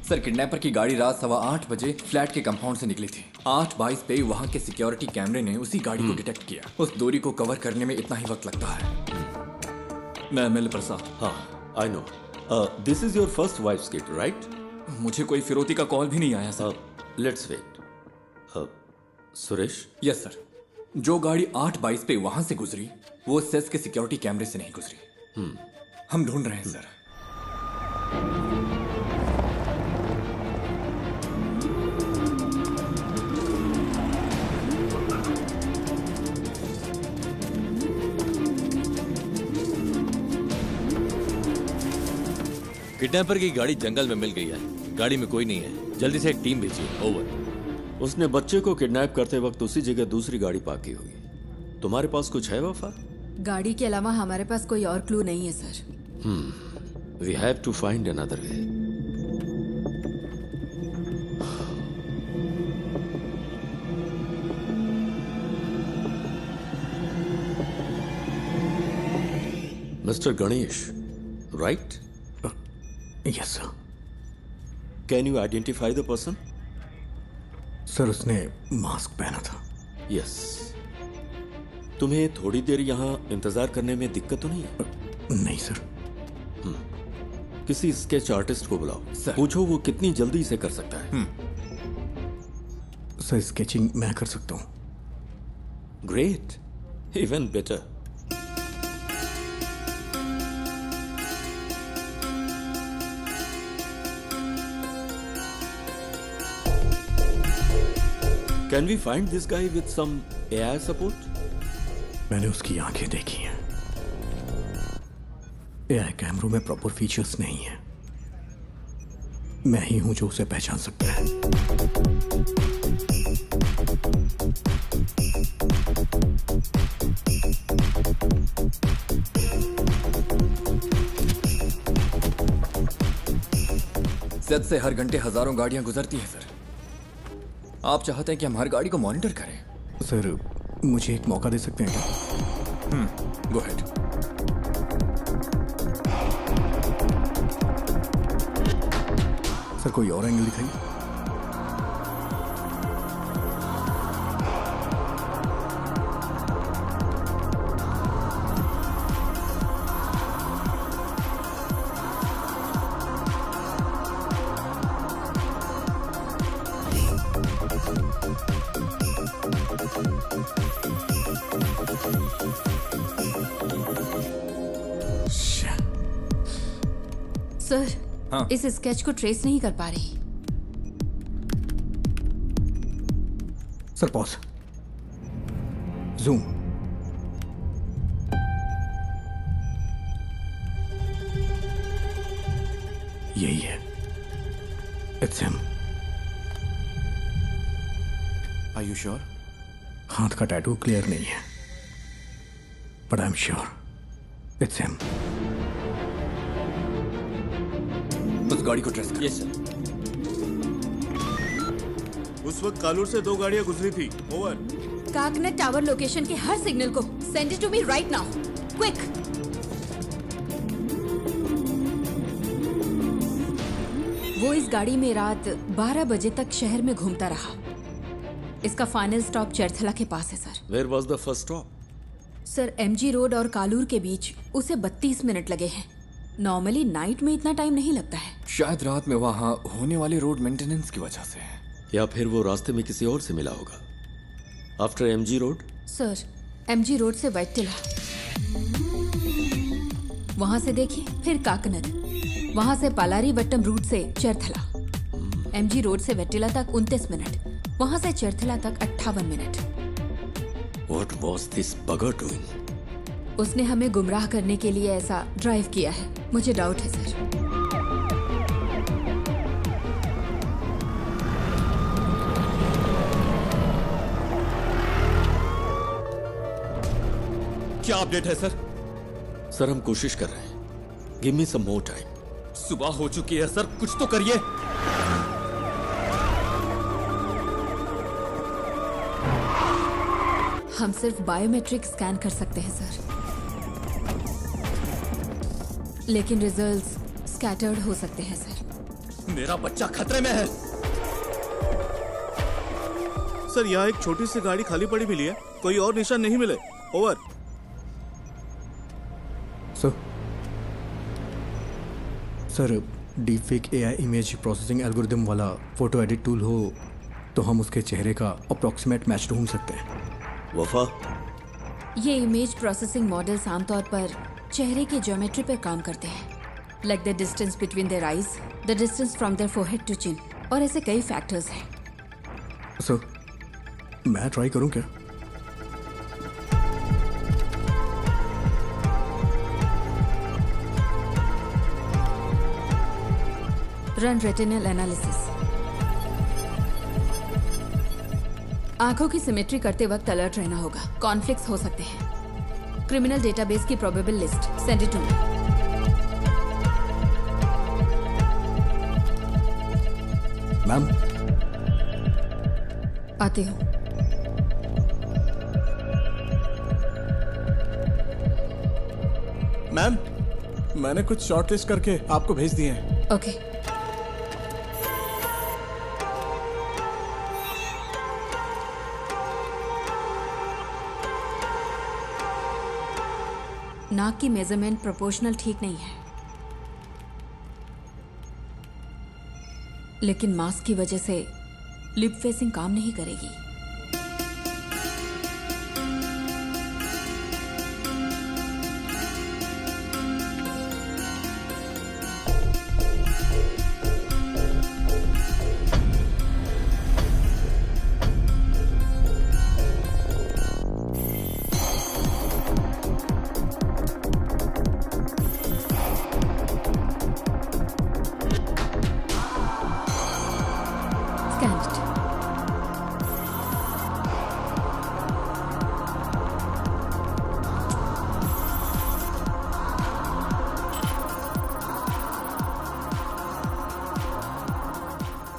सर, किडनैपर की गाड़ी रात 8:15 बजे फ्लैट के कंपाउंड से निकली थी। 8:22 पे वहाँ के सिक्योरिटी कैमरे ने उसी गाड़ी को डिटेक्ट किया। उस दूरी को कवर करने में इतना ही वक्त लगता है। मैं एमएलए प्रसाद। हाँ, I know. This is your first wife's gift, right? मुझे कोई फिरौती का कॉल भी नहीं आया sir. Let's wait. Suresh? Yes sir. जो गाड़ी 8:22 पे वहां से गुजरी वो सेस के सिक्योरिटी कैमरे से नहीं गुजरी। हम ढूंढ रहे हैं सर। किडनैपर की गाड़ी जंगल में मिल गई है। गाड़ी में कोई नहीं है। जल्दी से एक टीम भेजिए। ओवर। उसने बच्चे को किडनैप करते वक्त उसी जगह दूसरी गाड़ी पार्क की होगी। तुम्हारे पास कुछ है वफा? गाड़ी के अलावा हमारे पास कोई और क्लू नहीं है sir. We have to find another way. Mister Ganesh, right? Yes sir. Can you identify the person? Sir उसने मास्क पहना था। यस। तुम्हें थोड़ी देर यहाँ इंतजार करने में दिक्कत तो नहीं है? नहीं सर। किसी स्केच आर्टिस्ट को बुलाओ, पूछो वो कितनी जल्दी इसे कर सकता है। सर स्केचिंग मैं कर सकता हूँ। Great, even better. Can we find this guy with some AI support? मैंने उसकी आंखें देखी हैं। AI कैमरों में प्रॉपर फीचर्स नहीं है। मैं ही हूं जो उसे पहचान सकता है। सेट से हर घंटे हजारों गाड़ियां गुजरती हैं सर। आप चाहते हैं कि हम हर गाड़ी को मॉनिटर करें? सर मुझे एक मौका दे सकते हैं क्या? Go ahead. सर कोई और एंगल दिखाइए। सर इस स्केच को ट्रेस नहीं कर पा रही। Sir pause. जूम। यही है। It's him. Are you sure? हाथ का टैटू क्लियर नहीं है, but I am sure it's him. उस गाड़ी को ट्रेस कर। Yes sir. उस वक्त कालूर से 2 गाड़ियां गुजरी थी। ओवर। काकनेट टावर लोकेशन के हर सिग्नल को send it to me right now, quick. वो इस गाड़ी में रात 12 बजे तक शहर में घूमता रहा। इसका फाइनल स्टॉप चरथला के पास है sir. Where was the first stop? Sir MG road और कालूर के बीच उसे 32 मिनट लगे हैं। नॉर्मली नाइट में इतना टाइम नहीं लगता है। शायद रात में वहां होने वाले रोड मेंटेनेंस की वजह से है, या फिर वो रास्ते में किसी और से मिला होगा। After MG road? Sir MG road से वैटिला, वहां से देखिए, फिर काकनद, वहां से पालारी वट्टम रूट से चरथला। MG रोड से वैटिला तक 29 मिनट, वहां से चरथला तक 58 minute. What was this bugger doing? उसने हमें गुमराह करने के लिए ऐसा ड्राइव किया है। मुझे डाउट है सर। क्या अपडेट है सर? सर हम कोशिश कर रहे हैं। गिव मी सम मोर टाइम। सुबह हो चुकी है सर, कुछ तो करिए। हम सिर्फ बायोमेट्रिक स्कैन कर सकते हैं सर, लेकिन रिजल्ट्स स्कैटर्ड हो सकते हैं सर। मेरा बच्चा खतरे में है। सर यहाँ एक छोटी सी गाड़ी खाली पड़ी मिली है, कोई और निशान नहीं मिले। Over. Sir deepfake AI image processing algorithm वाला फोटो एडिट टूल हो तो हम उसके चेहरे का अप्रॉक्सीमेट मैच ढूंढ सकते हैं। वफा, ये इमेज प्रोसेसिंग मॉडल्स आमतौर पर चेहरे की ज्योमेट्री पर काम करते हैं, like the distance between their eyes, the distance from their forehead to chin, और ऐसे कई फैक्टर्स हैं। सर, मैं ट्राई करूं क्या? Run retinal analysis. आंखों की सिमेट्री करते वक्त अलर्ट रहना होगा, कॉन्फ्लिक्ट्स हो सकते हैं। क्रिमिनल डेटाबेस की probable list send it to me. Ma'am, आती हूँ। मैम, मैंने कुछ शॉर्टलिस्ट करके आपको भेज दिए हैं। ओके। नाक की मेजरमेंट प्रोपोर्शनल ठीक नहीं है, लेकिन मास्क की वजह से लिप फेसिंग काम नहीं करेगी।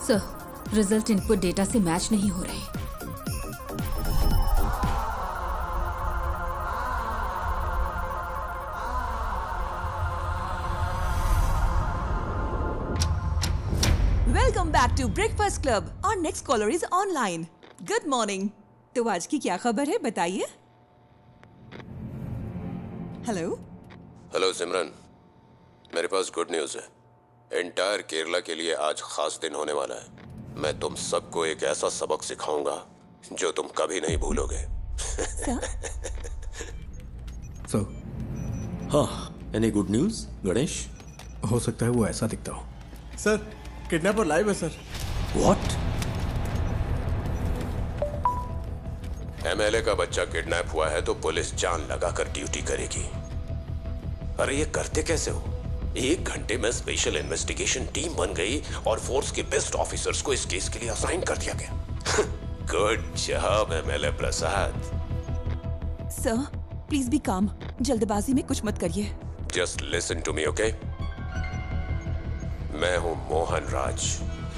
सर, रिजल्ट इनपुट डेटा से मैच नहीं हो रहे। Welcome back to breakfast club. और next caller is online. Good morning. तो आज की क्या खबर है, बताइए। हेलो। हेलो सिमरन, मेरे पास गुड न्यूज़ है। एंटायर केरला के लिए आज खास दिन होने वाला है। मैं तुम सबको एक ऐसा सबक सिखाऊंगा जो तुम कभी नहीं भूलोगे। सो, हाँ, एनी गुड न्यूज गणेश? हो सकता है वो ऐसा दिखता हो। सर, किडनैपर लाइव है सर। व्हाट? एमएलए का बच्चा किडनैप हुआ है तो पुलिस जान लगाकर ड्यूटी करेगी। अरे ये करते कैसे हो? 1 घंटे में स्पेशल इन्वेस्टिगेशन टीम बन गई और फोर्स के बेस्ट ऑफिसर्स को इस केस के लिए असाइन कर दिया गया। Good job MLA Prasad. Sir, please be calm. जल्दबाजी में कुछ मत करिए। Just listen to me, okay? मैं हूं मोहन राज।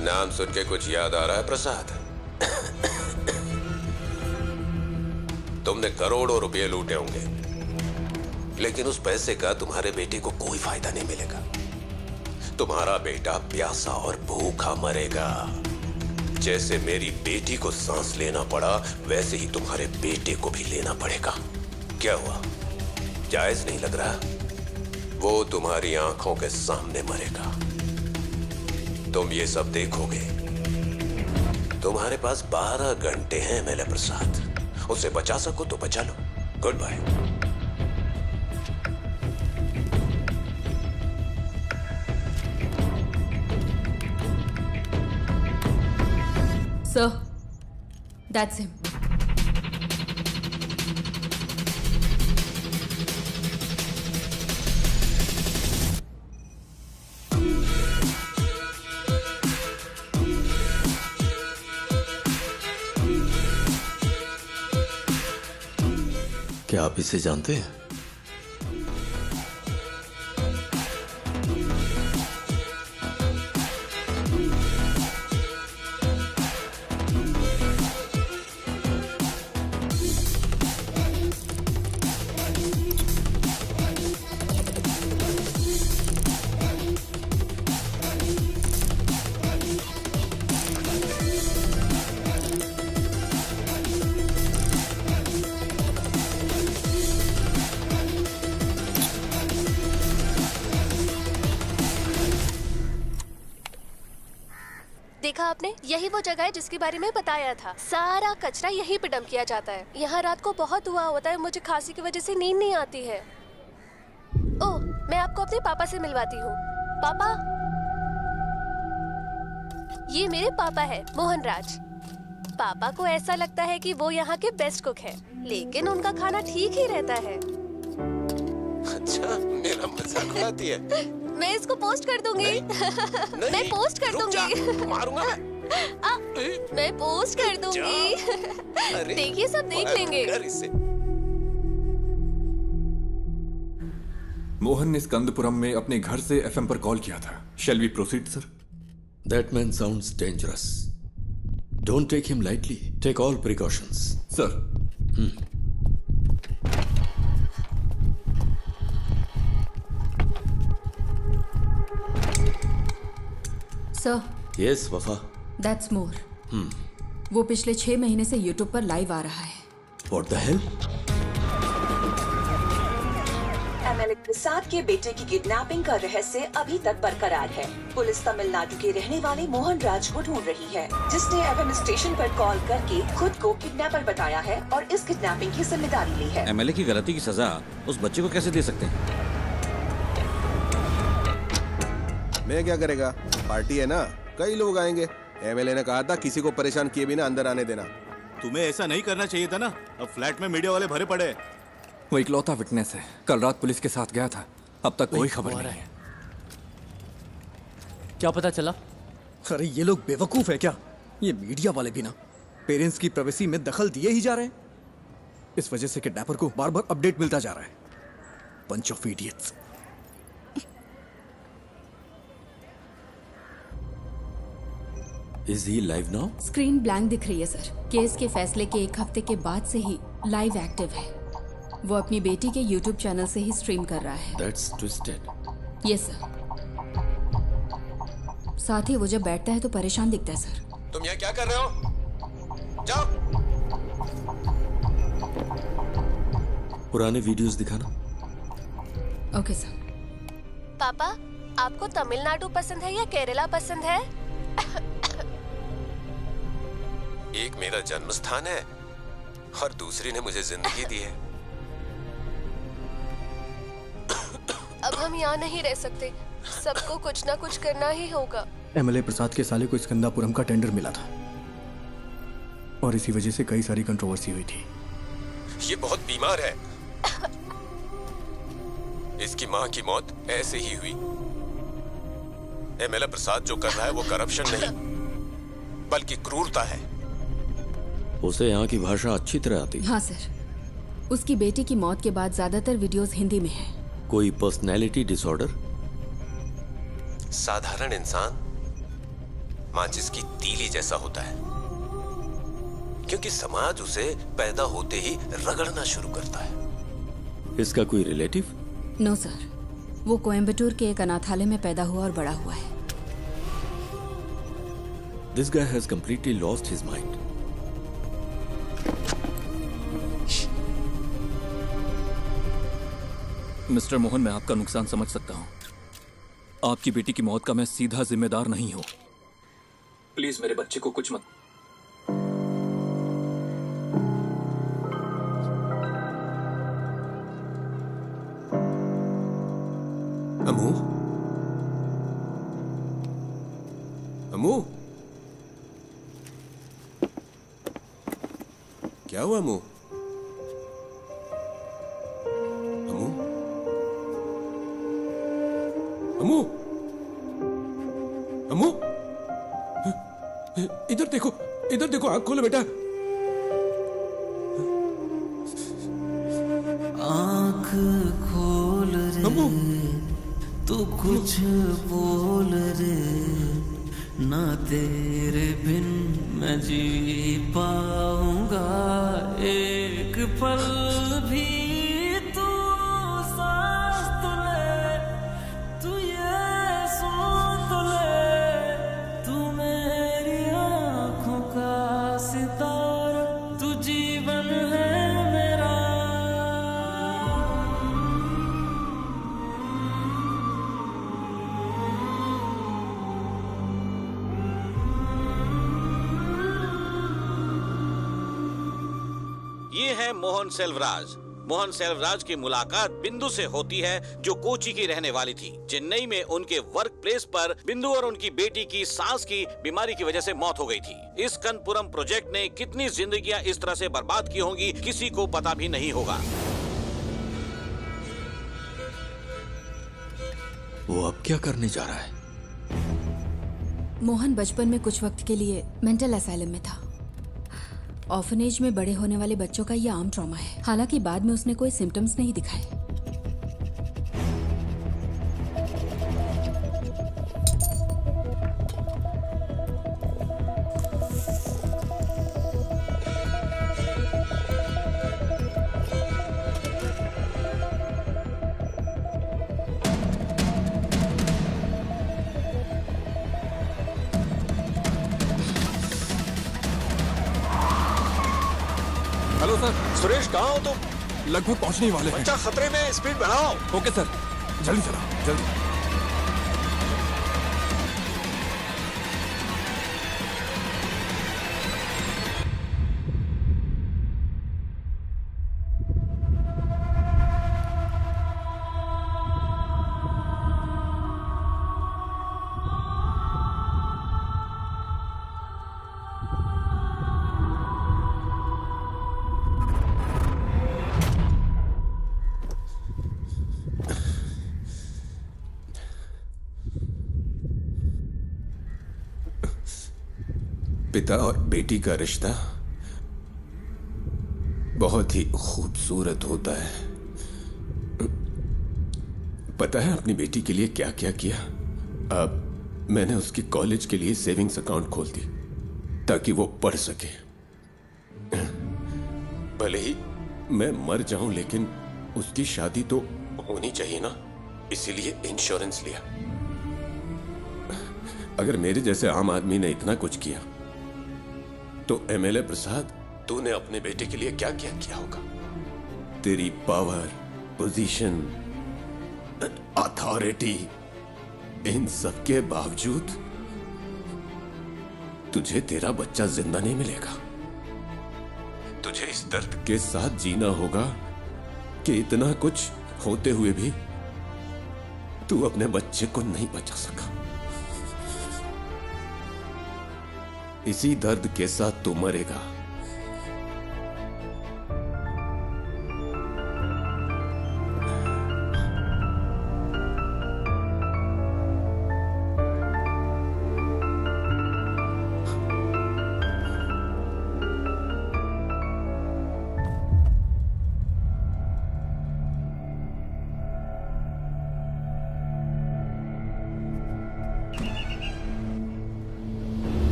नाम सुन के कुछ याद आ रहा है प्रसाद? तुमने करोड़ों रुपए लूटे होंगे, लेकिन उस पैसे का तुम्हारे बेटे को कोई फायदा नहीं मिलेगा। तुम्हारा बेटा प्यासा और भूखा मरेगा। जैसे मेरी बेटी को सांस लेना पड़ा, वैसे ही तुम्हारे बेटे को भी लेना पड़ेगा। क्या हुआ? जायज नहीं लग रहा? वो तुम्हारी आंखों के सामने मरेगा, तुम ये सब देखोगे। तुम्हारे पास 12 घंटे हैं एमएलए प्रसाद। उसे बचा सको तो बचा लो। Goodbye. Sir, that's him. क्या आप इसे जानते हैं? आपने? यही वो जगह है जिसके बारे में बताया था। सारा कचरा यहीं पे डंप किया जाता है। यहाँ रात को बहुत धुआं होता है, मुझे खांसी की वजह से नींद नहीं आती है। ओह, मैं आपको अपने पापा से मिलवाती हूँ। पापा, ये मेरे पापा है, मोहन राज। पापा को ऐसा लगता है कि वो यहाँ के बेस्ट कुक है, लेकिन उनका खाना ठीक ही रहता है। अच्छा, मेरा मजाक उड़ाती है। मैं इसको पोस्ट कर दूंगी। मैं पोस्ट कर दूंगी। मारूंगा मैं पोस्ट कर दूंगी। देखिए, सब देख लेंगे। मोहन ने स्कंदपुरम में अपने घर से एफएम पर कॉल किया था। Shall we proceed sir? That man sounds dangerous. Don't take him lightly. Take all precautions. Sir. Sir. Yes, Wafa. That's more. वो पिछले 6 महीने से YouTube पर लाइव आ रहा है। What the hell? एमएलए प्रसाद के बेटे की किडनैपिंग का रहस्य अभी तक बरकरार है। पुलिस तमिलनाडु के रहने वाले मोहन राज को ढूंढ रही है, जिसने एफएम स्टेशन पर कॉल करके खुद को किडनैपर बताया है और इस किडनैपिंग की जिम्मेदारी ली है। एमएलए की गलती की सजा उस बच्चे को कैसे दे सकते हैं? मैं क्या करेगा, पार्टी है ना, कई लोग आएंगे। एमएलए ने कहा था किसी को परेशान किए बिना अंदर आने देना। तुम्हें ऐसा नहीं करना चाहिए था ना। अब फ्लैट में मीडिया वाले भरे पड़े। वो इकलौता विटनेस है, कल रात पुलिस के साथ गया था, अब तक कोई खबर नहीं है। क्या पता चला? अरे ये लोग बेवकूफ है क्या? ये मीडिया वाले भी ना पेरेंट्स की प्राइवेसी में दखल दिए ही जा रहे हैं। इस वजह से किडनैपर को बार बार अपडेट मिलता जा रहा है। Bunch of idiots. Is he live now? Screen blank दिख रही है सर। केस के फैसले के 1 हफ्ते के बाद से ही लाइव एक्टिव है। वो अपनी बेटी के YouTube चैनल से ही स्ट्रीम कर रहा है। That's twisted. Yes sir. साथ ही वो जब बैठता है तो परेशान दिखता है सर। तुम यहाँ क्या कर रहे हो? जाओ। पुराने वीडियोस दिखाना। Okay sir. पापा, आपको तमिलनाडु पसंद है या केरला पसंद है? एक मेरा जन्म स्थान है और दूसरी ने मुझे जिंदगी दी है। अब हम यहाँ नहीं रह सकते, सबको कुछ ना कुछ करना ही होगा। एमएलए प्रसाद के साले को स्कंदापुरम का टेंडर मिला था और इसी वजह से कई सारी कंट्रोवर्सी हुई थी। ये बहुत बीमार है। इसकी माँ की मौत ऐसे ही हुई। एमएलए प्रसाद जो कर रहा है वो करप्शन नहीं बल्कि क्रूरता है। उसे यहाँ की भाषा अच्छी तरह आती है। हाँ सर। उसकी बेटी की मौत के बाद ज्यादातर वीडियोस हिंदी में हैं। कोई पर्सनैलिटी डिसऑर्डर? साधारण इंसान माचिस की तीली जैसा होता है, क्योंकि समाज उसे पैदा होते ही रगड़ना शुरू करता है। इसका कोई रिलेटिव? नो सर, वो कोयम्बटूर के एक अनाथालय में पैदा हुआ और बड़ा हुआ है। This guy has completely lost his mind. Mister Mohan, मैं आपका नुकसान समझ सकता हूं। आपकी बेटी की मौत का मैं सीधा जिम्मेदार नहीं हूं। प्लीज मेरे बच्चे को कुछ मत। अमू, अमू, क्या हुआ अमू? अमू, अमू, अमू, इधर देखो, इधर देखो, आँख खोलो बेटा। आँख खोल रे, तू कुछ बोल रे, ना तेरे बिन मैं जी पाऊंगा एक पल भी। तू सांस तो ले, तू ये सोच तो ले, तू मेरी आँखों का सितारा, तू जीवन है मेरा। ये है मोहन सेल्वराज। मोहन सेल्वराज की मुलाकात बिंदु से होती है, जो कोची की रहने वाली थी। चेन्नई में उनके वर्क प्लेस पर बिंदु और उनकी बेटी की सांस की बीमारी की वजह से मौत हो गई थी। इस कनपुरम प्रोजेक्ट ने कितनी जिंदगियां इस तरह से बर्बाद की होंगी, किसी को पता भी नहीं होगा। वो अब क्या करने जा रहा है? मोहन बचपन में कुछ वक्त के लिए मेंटल असाइलम में था। ऑर्फनेज में बड़े होने वाले बच्चों का यह आम ट्रॉमा है। हालांकि बाद में उसने कोई सिम्टम्स नहीं दिखाए। Hello sir. सुरेश कहाँ हो तुम? लगभग पहुंचने ही वाले हैं। बच्चा खतरे में, स्पीड बढ़ाओ। ओके सर, जल्दी चलाओ, जल्दी। पिता और बेटी का रिश्ता बहुत ही खूबसूरत होता है। पता है अपनी बेटी के लिए क्या क्या किया? अब मैंने उसकी कॉलेज के लिए सेविंग्स अकाउंट खोल दी ताकि वो पढ़ सके। भले ही मैं मर जाऊं, लेकिन उसकी शादी तो होनी चाहिए ना, इसीलिए इंश्योरेंस लिया। अगर मेरे जैसे आम आदमी ने इतना कुछ किया तो एमएलए प्रसाद, तूने अपने बेटे के लिए क्या क्या किया होगा? तेरी पावर, पोजीशन, अथॉरिटी, इन सब के बावजूद तुझे तेरा बच्चा जिंदा नहीं मिलेगा। तुझे इस दर्द के साथ जीना होगा कि इतना कुछ होते हुए भी तू अपने बच्चे को नहीं बचा सका। इसी दर्द के साथ तू मरेगा।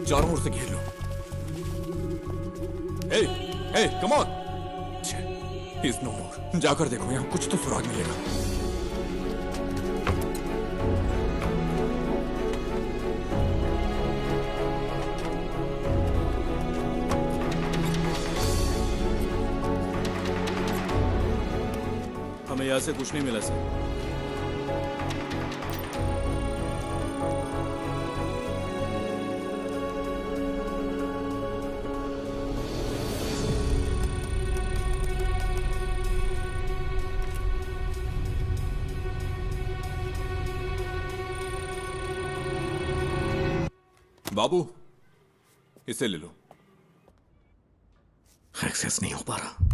चारों ओर से घेर लो। Hey, hey, come on. He's no more। जाकर देखो, यहाँ कुछ तो सुराग मिलेगा। हमें यहाँ से कुछ नहीं मिला सर। बाबू, इसे ले लो। एक्सेस नहीं हो पा रहा।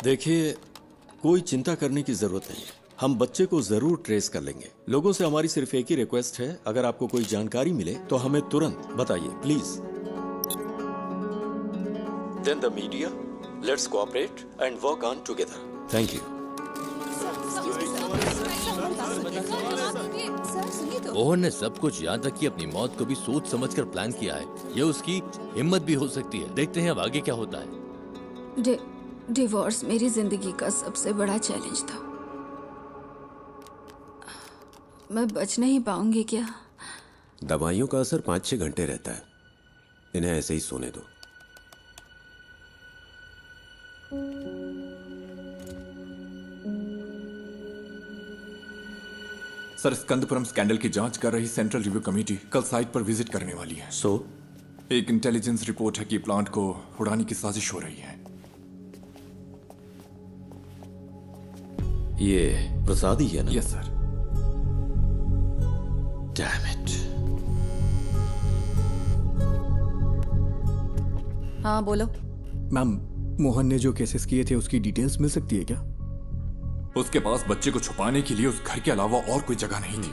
देखिए, कोई चिंता करने की जरूरत नहीं है। हम बच्चे को जरूर ट्रेस कर लेंगे। लोगों से हमारी सिर्फ एक ही रिक्वेस्ट है, अगर आपको कोई जानकारी मिले तो हमें तुरंत बताइए, please. Then the media, let's cooperate and work on together. Thank you. Mohan ने सब कुछ, यहाँ तक कि अपनी मौत को भी सोच समझकर प्लान किया है। ये उसकी हिम्मत भी हो सकती है। देखते हैं अब आगे क्या होता है। डिवोर्स मेरी जिंदगी का सबसे बड़ा चैलेंज था। मैं बच नहीं पाऊंगी क्या? दवाइयों का असर 5-6 घंटे रहता है। इन्हें ऐसे ही सोने दो। सर, स्कंदपुरम स्कैंडल की जांच कर रही सेंट्रल रिव्यू कमेटी कल साइट पर विजिट करने वाली है। एक इंटेलिजेंस रिपोर्ट है कि प्लांट को उड़ाने की साजिश हो रही है। ये प्रसाद ही है ना? Yes sir. Damn it. हाँ बोलो। मैम, मोहन ने जो केसेस किए थे उसकी डिटेल्स मिल सकती है क्या? उसके पास बच्चे को छुपाने के लिए उस घर के अलावा और कोई जगह नहीं थी।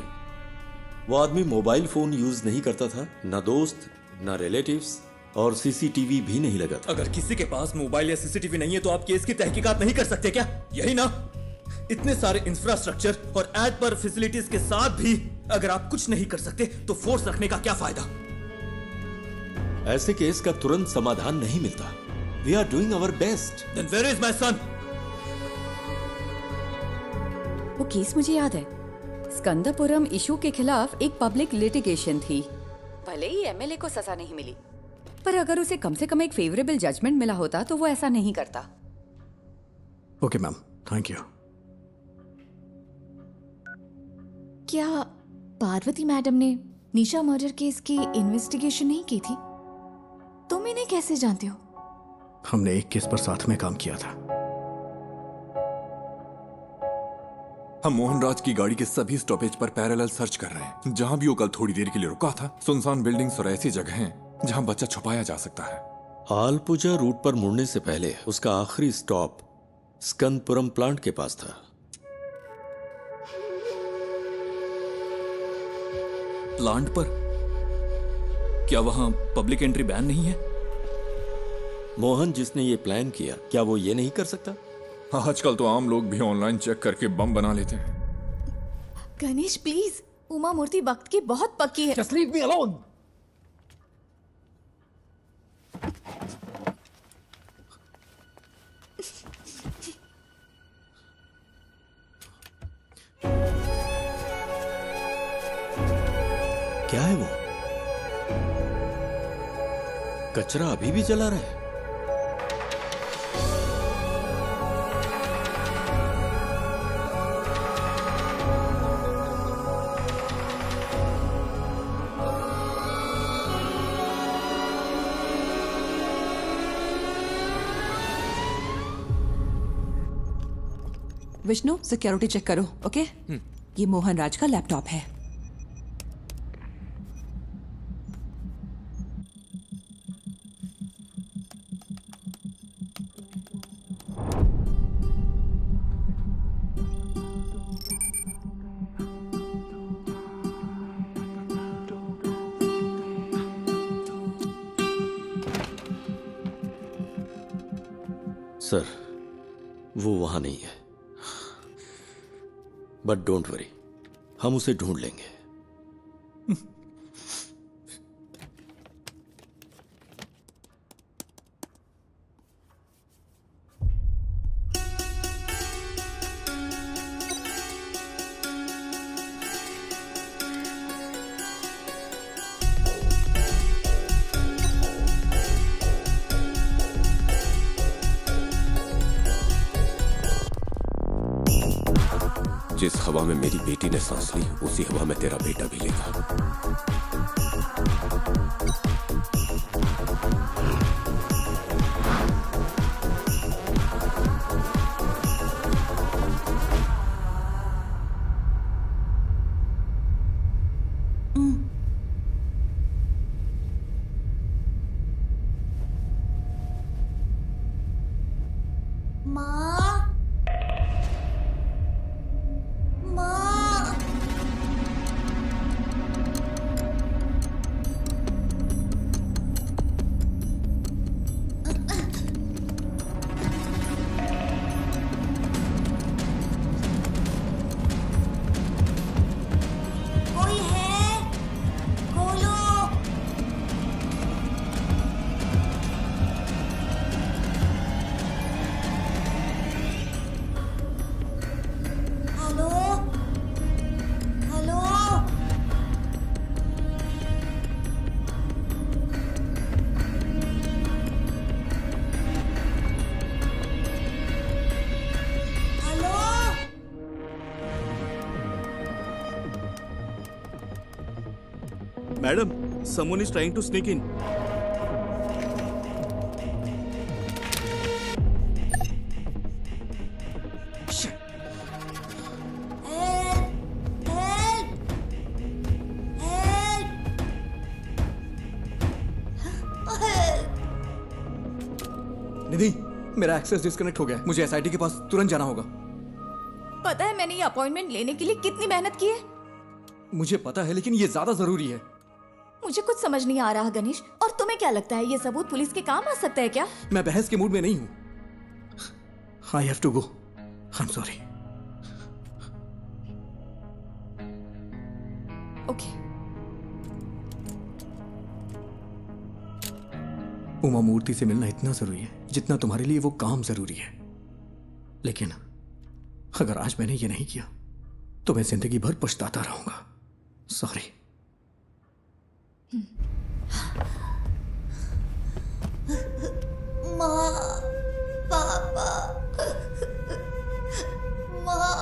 वो आदमी मोबाइल फोन यूज नहीं करता था, ना दोस्त ना रिलेटिव्स, और सीसीटीवी भी नहीं लगा था। अगर किसी के पास मोबाइल या सीसीटीवी नहीं है तो आप केस की तहकीकात नहीं कर सकते क्या? यही ना? इतने सारे इंफ्रास्ट्रक्चर और एज पर फैसिलिटीज के साथ भी अगर आप कुछ नहीं कर सकते तो फोर्स रखने का क्या फायदा? ऐसे केस का तुरंत समाधान नहीं मिलता। We are doing our best. Then where is my son? वो केस मुझे याद है। स्कंदपुरम इशू के खिलाफ एक पब्लिक लिटिगेशन थी। भले ही एमएलए को सजा नहीं मिली, पर अगर उसे कम से कम एक फेवरेबल जजमेंट मिला होता तो वो ऐसा नहीं करता। Okay ma'am, thank you. क्या पार्वती मैडम ने निशा मर्डर केस की इन्वेस्टिगेशन नहीं की थी? तुम इन्हें कैसे जानते हो? हमने एक केस पर साथ में काम किया था। हम मोहनराज की गाड़ी के सभी स्टॉपेज पर पैरेलल सर्च कर रहे हैं। जहां भी वो कल थोड़ी देर के लिए रुका था, सुनसान बिल्डिंग्स और ऐसी जगह हैं जहां बच्चा छुपाया जा सकता है। आलपुजा रूट पर मुड़ने से पहले उसका आखिरी स्टॉप स्कंदपुरम प्लांट के पास था। प्लांट पर? क्या वहां पब्लिक एंट्री बैन नहीं है? मोहन जिसने ये प्लान किया, क्या वो ये नहीं कर सकता? आजकल तो आम लोग भी ऑनलाइन चेक करके बम बना लेते हैं। गणेश प्लीज, उमा मूर्ति वक्त की बहुत पक्की है। Just leave me alone. क्या है वो? कचरा अभी भी जला रहा है। विष्णु, सिक्योरिटी चेक करो, ओके? ये मोहन राज का लैपटॉप है। सर, वो वहां नहीं है, बट डोंट वरी, हम उसे ढूंढ लेंगे। जिस हवा में मेरी बेटी ने सांस ली, उसी हवा में तेरा बेटा भी लेगा। Madam, someone is trying to sneak in. निधि, मेरा एक्सेस डिस्कनेक्ट हो गया है। मुझे एसआईटी के पास तुरंत जाना होगा। पता है मैंने ये अपॉइंटमेंट लेने के लिए कितनी मेहनत की है? मुझे पता है, लेकिन ये ज्यादा जरूरी है। मुझे कुछ समझ नहीं आ रहा गणेश। और तुम्हें क्या लगता है ये सबूत पुलिस के काम आ सकता है क्या? मैं बहस के मूड में नहीं हूं। I have to go. I am sorry. Okay. Uma Murthy से मिलना इतना जरूरी है जितना तुम्हारे लिए वो काम जरूरी है। लेकिन अगर आज मैंने ये नहीं किया तो मैं जिंदगी भर पछताता रहूंगा। सॉरी। माँ, पापा, माँ।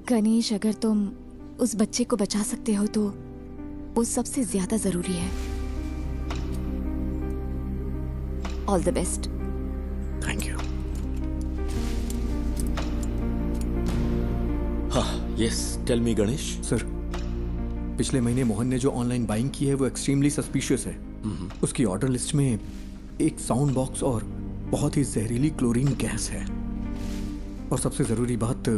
गणेश, अगर तुम उस बच्चे को बचा सकते हो तो वो सबसे ज्यादा जरूरी है। All the best. Thank you. हाँ, yes, tell me Ganesh. Sir, पिछले महीने मोहन ने जो ऑनलाइन बाइंग की है वो एक्सट्रीमली सस्पिशियस है। उसकी ऑर्डर लिस्ट में एक साउंड बॉक्स और बहुत ही जहरीली क्लोरीन गैस है। और सबसे जरूरी बात,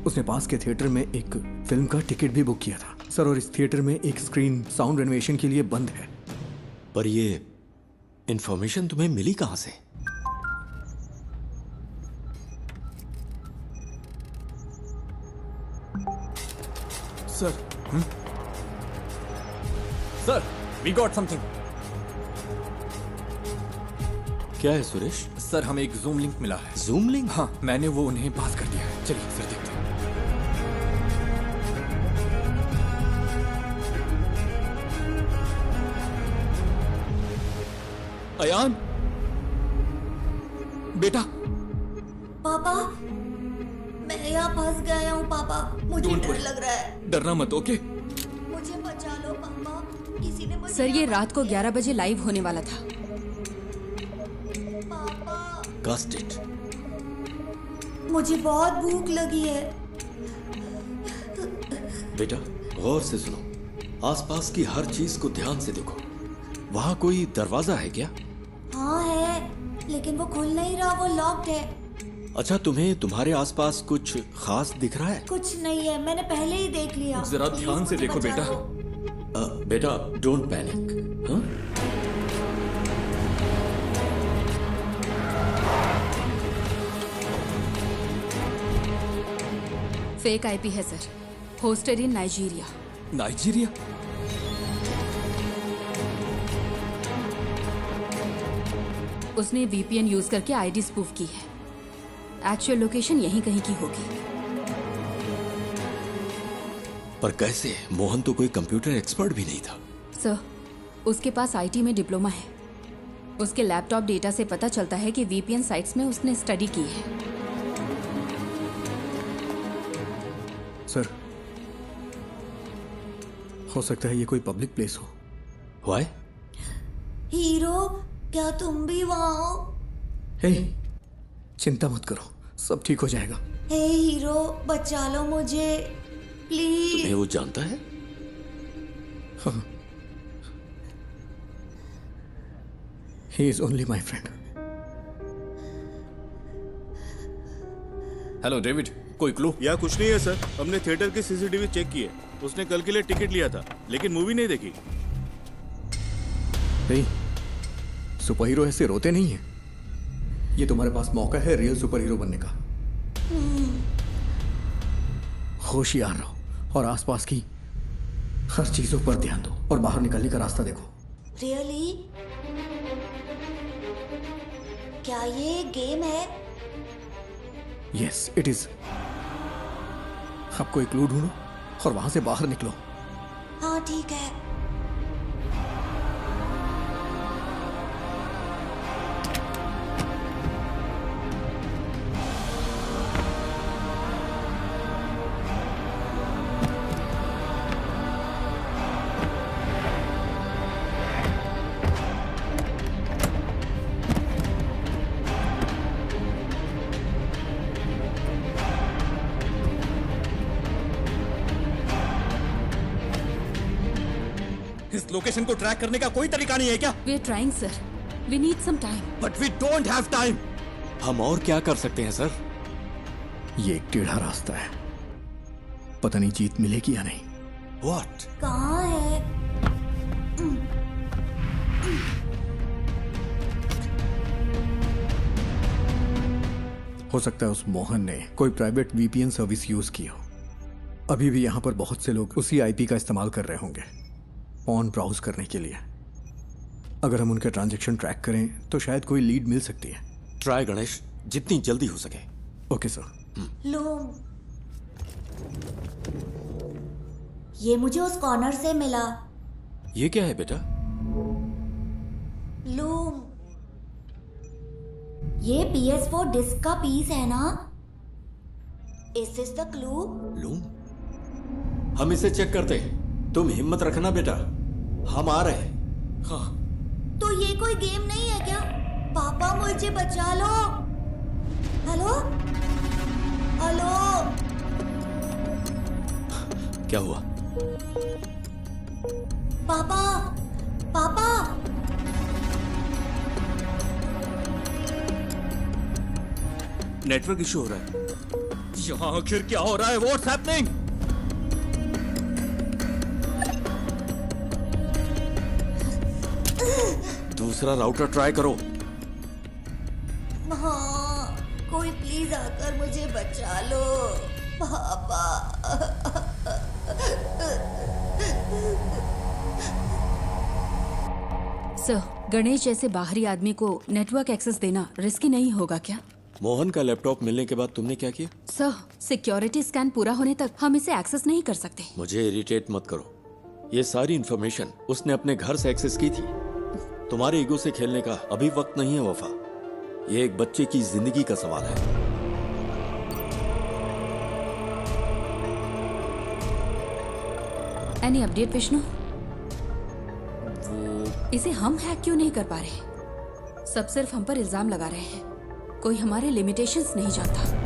उसने पास के थिएटर में एक फिल्म का टिकट भी बुक किया था सर। और इस थिएटर में एक स्क्रीन साउंड रेनोवेशन के लिए बंद है। पर ये इंफॉर्मेशन तुम्हें मिली कहां से? Sir, sir, we got something. क्या है सुरेश? सर, हमें एक जूम लिंक मिला है। Zoom link? हाँ, मैंने वो उन्हें पास कर दिया है। चलिए सर, देखते हैं। अयान, बेटा। पापा, मैं यहाँ फंस गया हूँ पापा। मुझे Don't डर worry. लग रहा है। डरना मत, ओके? मुझे बचा लो पापा। किसी ने मुझे सर, ये रात को 11 बजे लाइव होने वाला था। Cast it. मुझे बहुत भूख लगी है। बेटा, गौर से सुनो। आसपास की हर चीज को ध्यान से देखो। वहां कोई दरवाजा है क्या? हाँ है, लेकिन वो खुल नहीं रहा, वो लॉक्ड है। अच्छा, तुम्हें तुम्हारे आसपास कुछ खास दिख रहा है? कुछ नहीं है, मैंने पहले ही देख लिया। जरा ध्यान से देखो बेटा। बेटा, डोंट पैनिक। हाँ? फेक आईपी है सर, होस्टेड इन नाइजीरिया। नाइजीरिया? उसने वीपीएन यूज करके आईडी स्पूफ की है। एक्चुअल लोकेशन यहीं कहीं की होगी। पर कैसे? मोहन तो कोई कंप्यूटर एक्सपर्ट भी नहीं था। सर, उसके पास आईटी में डिप्लोमा है। उसके लैपटॉप डेटा से पता चलता है कि वीपीएन साइट्स में उसने स्टडी की है। सर, हो सकता है ये कोई पब्लिक प्लेस हो। Why? हीरो, क्या तुम भी वहाँ हो? हे, चिंता मत करो, सब ठीक हो जाएगा। हे हीरो, बचा लो मुझे प्लीज। तुम्हें वो जानता है? हाँ। He is only my friend. Hello David, कोई क्लू? या कुछ नहीं है सर। हमने थिएटर की सीसीटीवी चेक की है। उसने कल के लिए टिकट लिया था, लेकिन मूवी नहीं देखी। नहीं, सुपर हीरो ऐसे रोते नहीं है। ये तुम्हारे पास मौका है रियल सुपर हीरो बनने का। होशियार रहो और आसपास की हर चीजों पर ध्यान दो और बाहर निकलने का रास्ता देखो। रियली? क्या ये गेम है? Yes, it is. आपको एक क्लू ढूंढो और वहां से बाहर निकलो। हाँ ठीक है। इस लोकेशन को ट्रैक करने का कोई तरीका नहीं है क्या? We are trying sir, we need some time. But we don't have time. हम और क्या कर सकते हैं सर? ये एक टेढ़ा रास्ता है, पता नहीं जीत मिलेगी या नहीं। What? कहाँ है? हो सकता है उस मोहन ने कोई प्राइवेट वीपीएन सर्विस यूज की हो। अभी भी यहाँ पर बहुत से लोग उसी आईपी का इस्तेमाल कर रहे होंगे ऑन ब्राउज करने के लिए। अगर हम उनके ट्रांजैक्शन ट्रैक करें तो शायद कोई लीड मिल सकती है। ट्राई गणेश, जितनी जल्दी हो सके। Okay sir. लूम, ये मुझे उस कॉर्नर से मिला। ये क्या है बेटा? लूम, ये PS4 डिस्क का पीस है ना? Is this the clue? Loom, हम इसे चेक करते हैं। तुम हिम्मत रखना बेटा, हम आ रहे हैं। हाँ। तो ये कोई गेम नहीं है क्या? पापा मुझे बचा लो। हेलो हेलो, क्या हुआ? पापा पापा, नेटवर्क इशू हो रहा है। यहाँ आखिर क्या हो रहा है? What's happening? दूसरा राउटर ट्राई करो। हाँ, कोई प्लीज आकर मुझे बचा लो पापा। सर, गणेश जैसे बाहरी आदमी को नेटवर्क एक्सेस देना रिस्की नहीं होगा क्या? मोहन का लैपटॉप मिलने के बाद तुमने क्या किया? सर, सिक्योरिटी स्कैन पूरा होने तक हम इसे एक्सेस नहीं कर सकते। मुझे इरिटेट मत करो। ये सारी इंफॉर्मेशन उसने अपने घर से एक्सेस की थी। तुम्हारे ईगो से खेलने का अभी वक्त नहीं है वफा। ये एक बच्चे की जिंदगी का सवाल है। Any update Vishnu? इसे हम हैक क्यों नहीं कर पा रहे? सब सिर्फ हम पर इल्जाम लगा रहे हैं। कोई हमारे लिमिटेशंस नहीं जानता।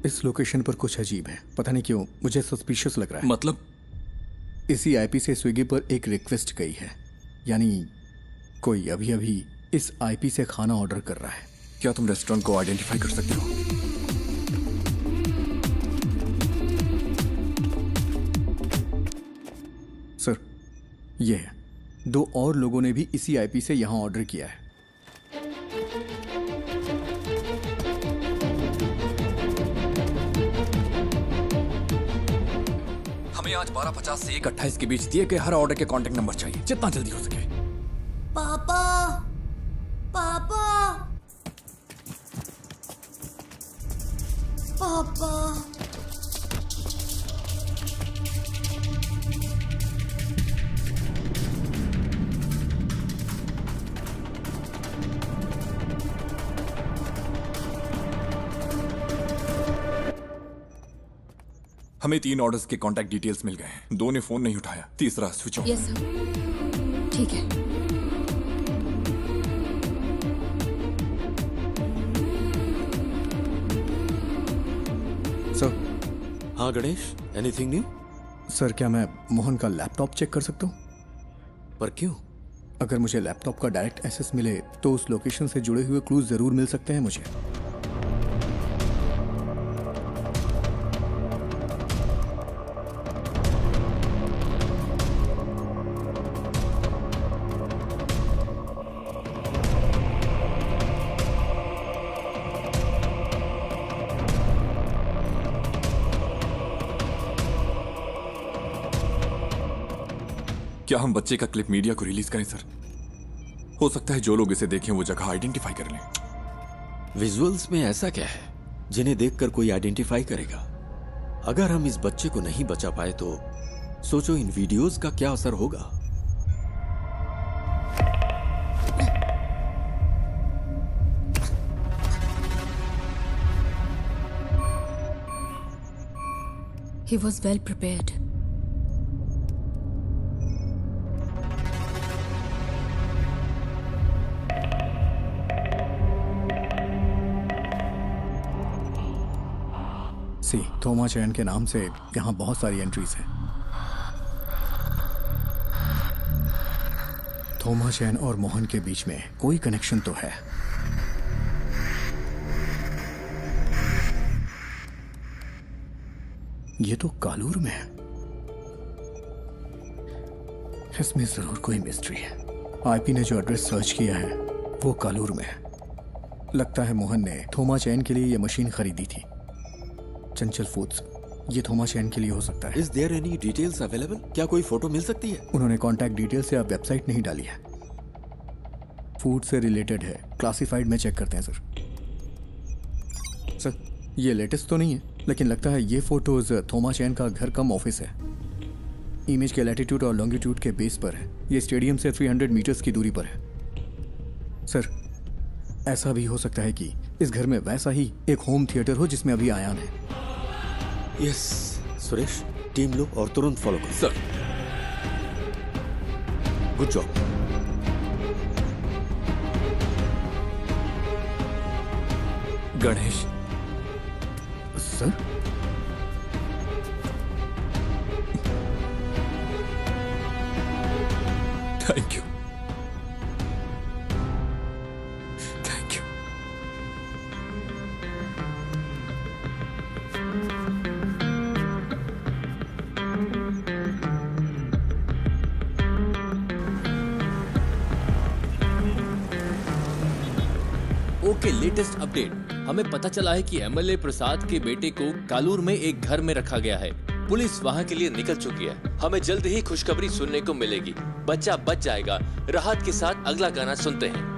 इस लोकेशन पर कुछ अजीब है, पता नहीं क्यों मुझे सस्पिशियस लग रहा है। मतलब? इसी आईपी से स्विगी पर एक रिक्वेस्ट गई है, यानी कोई अभी अभी इस आईपी से खाना ऑर्डर कर रहा है। क्या तुम रेस्टोरेंट को आइडेंटिफाई कर सकते हो? सर, ये है। 2 और लोगों ने भी इसी आईपी से यहां ऑर्डर किया है। हमें आज 12:50 से 1:28 के बीच दिए गए हर ऑर्डर के कांटेक्ट नंबर चाहिए, जितना जल्दी हो सके। पापा पापा पापा, हमें 3 ऑर्डर्स के कांटेक्ट डिटेल्स मिल गए हैं। 2 ने फोन नहीं उठाया, तीसरा स्विच ऑफ। यस सर, ठीक है। सर। हाँ गणेश, एनीथिंग न्यू? सर, क्या मैं मोहन का लैपटॉप चेक कर सकता हूँ? पर क्यों? अगर मुझे लैपटॉप का डायरेक्ट एक्सेस मिले तो उस लोकेशन से जुड़े हुए क्लूज जरूर मिल सकते हैं मुझे। क्या हम बच्चे का क्लिप मीडिया को रिलीज करें सर? हो सकता है जो लोग इसे देखें वो जगह आइडेंटिफाई कर लें। विजुअल्स में ऐसा क्या है जिन्हें देखकर कोई आइडेंटिफाई करेगा? अगर हम इस बच्चे को नहीं बचा पाए तो सोचो इन वीडियोस का क्या असर होगा। He was well prepared. सी थोमा चैन के नाम से यहाँ बहुत सारी एंट्रीज हैं। थोमा चैन और मोहन के बीच में कोई कनेक्शन तो है। ये तो कालूर में है। इसमें जरूर कोई मिस्ट्री है। आईपी ने जो एड्रेस सर्च किया है वो कालूर में है। लगता है मोहन ने थोमा चैन के लिए ये मशीन खरीदी थी। चंचल फूड्स, ये थोमा चैन के लिए हो सकता है। Is there any details available? क्या कोई फोटो मिल सकती है? उन्होंने कॉन्टैक्ट डिटेल से अब वेबसाइट नहीं डाली है। फूड से रिलेटेड है, क्लासिफाइड में चेक करते हैं सर। सर ये लेटेस्ट तो नहीं है, लेकिन लगता है ये फोटोज थोमा चैन का घर कम ऑफिस है। इमेज के लैटिट्यूड और लॉन्गिट्यूड के बेस पर है। ये स्टेडियम से 300 मीटर्स की दूरी पर है। सर ऐसा भी हो सकता है कि इस घर में वैसा ही एक होम थिएटर हो जिसमें अभी आयान है। यस सुरेश, टीम लो और तुरंत फॉलो करो। Sir good job. Ganesh sir, thank you, thank you. Okay, latest update. हमें पता चला है कि एमएलए प्रसाद के बेटे को कालूर में एक घर में रखा गया है। पुलिस वहां के लिए निकल चुकी है। हमें जल्द ही खुशखबरी सुनने को मिलेगी। बच्चा बच जाएगा। राहत के साथ अगला गाना सुनते हैं।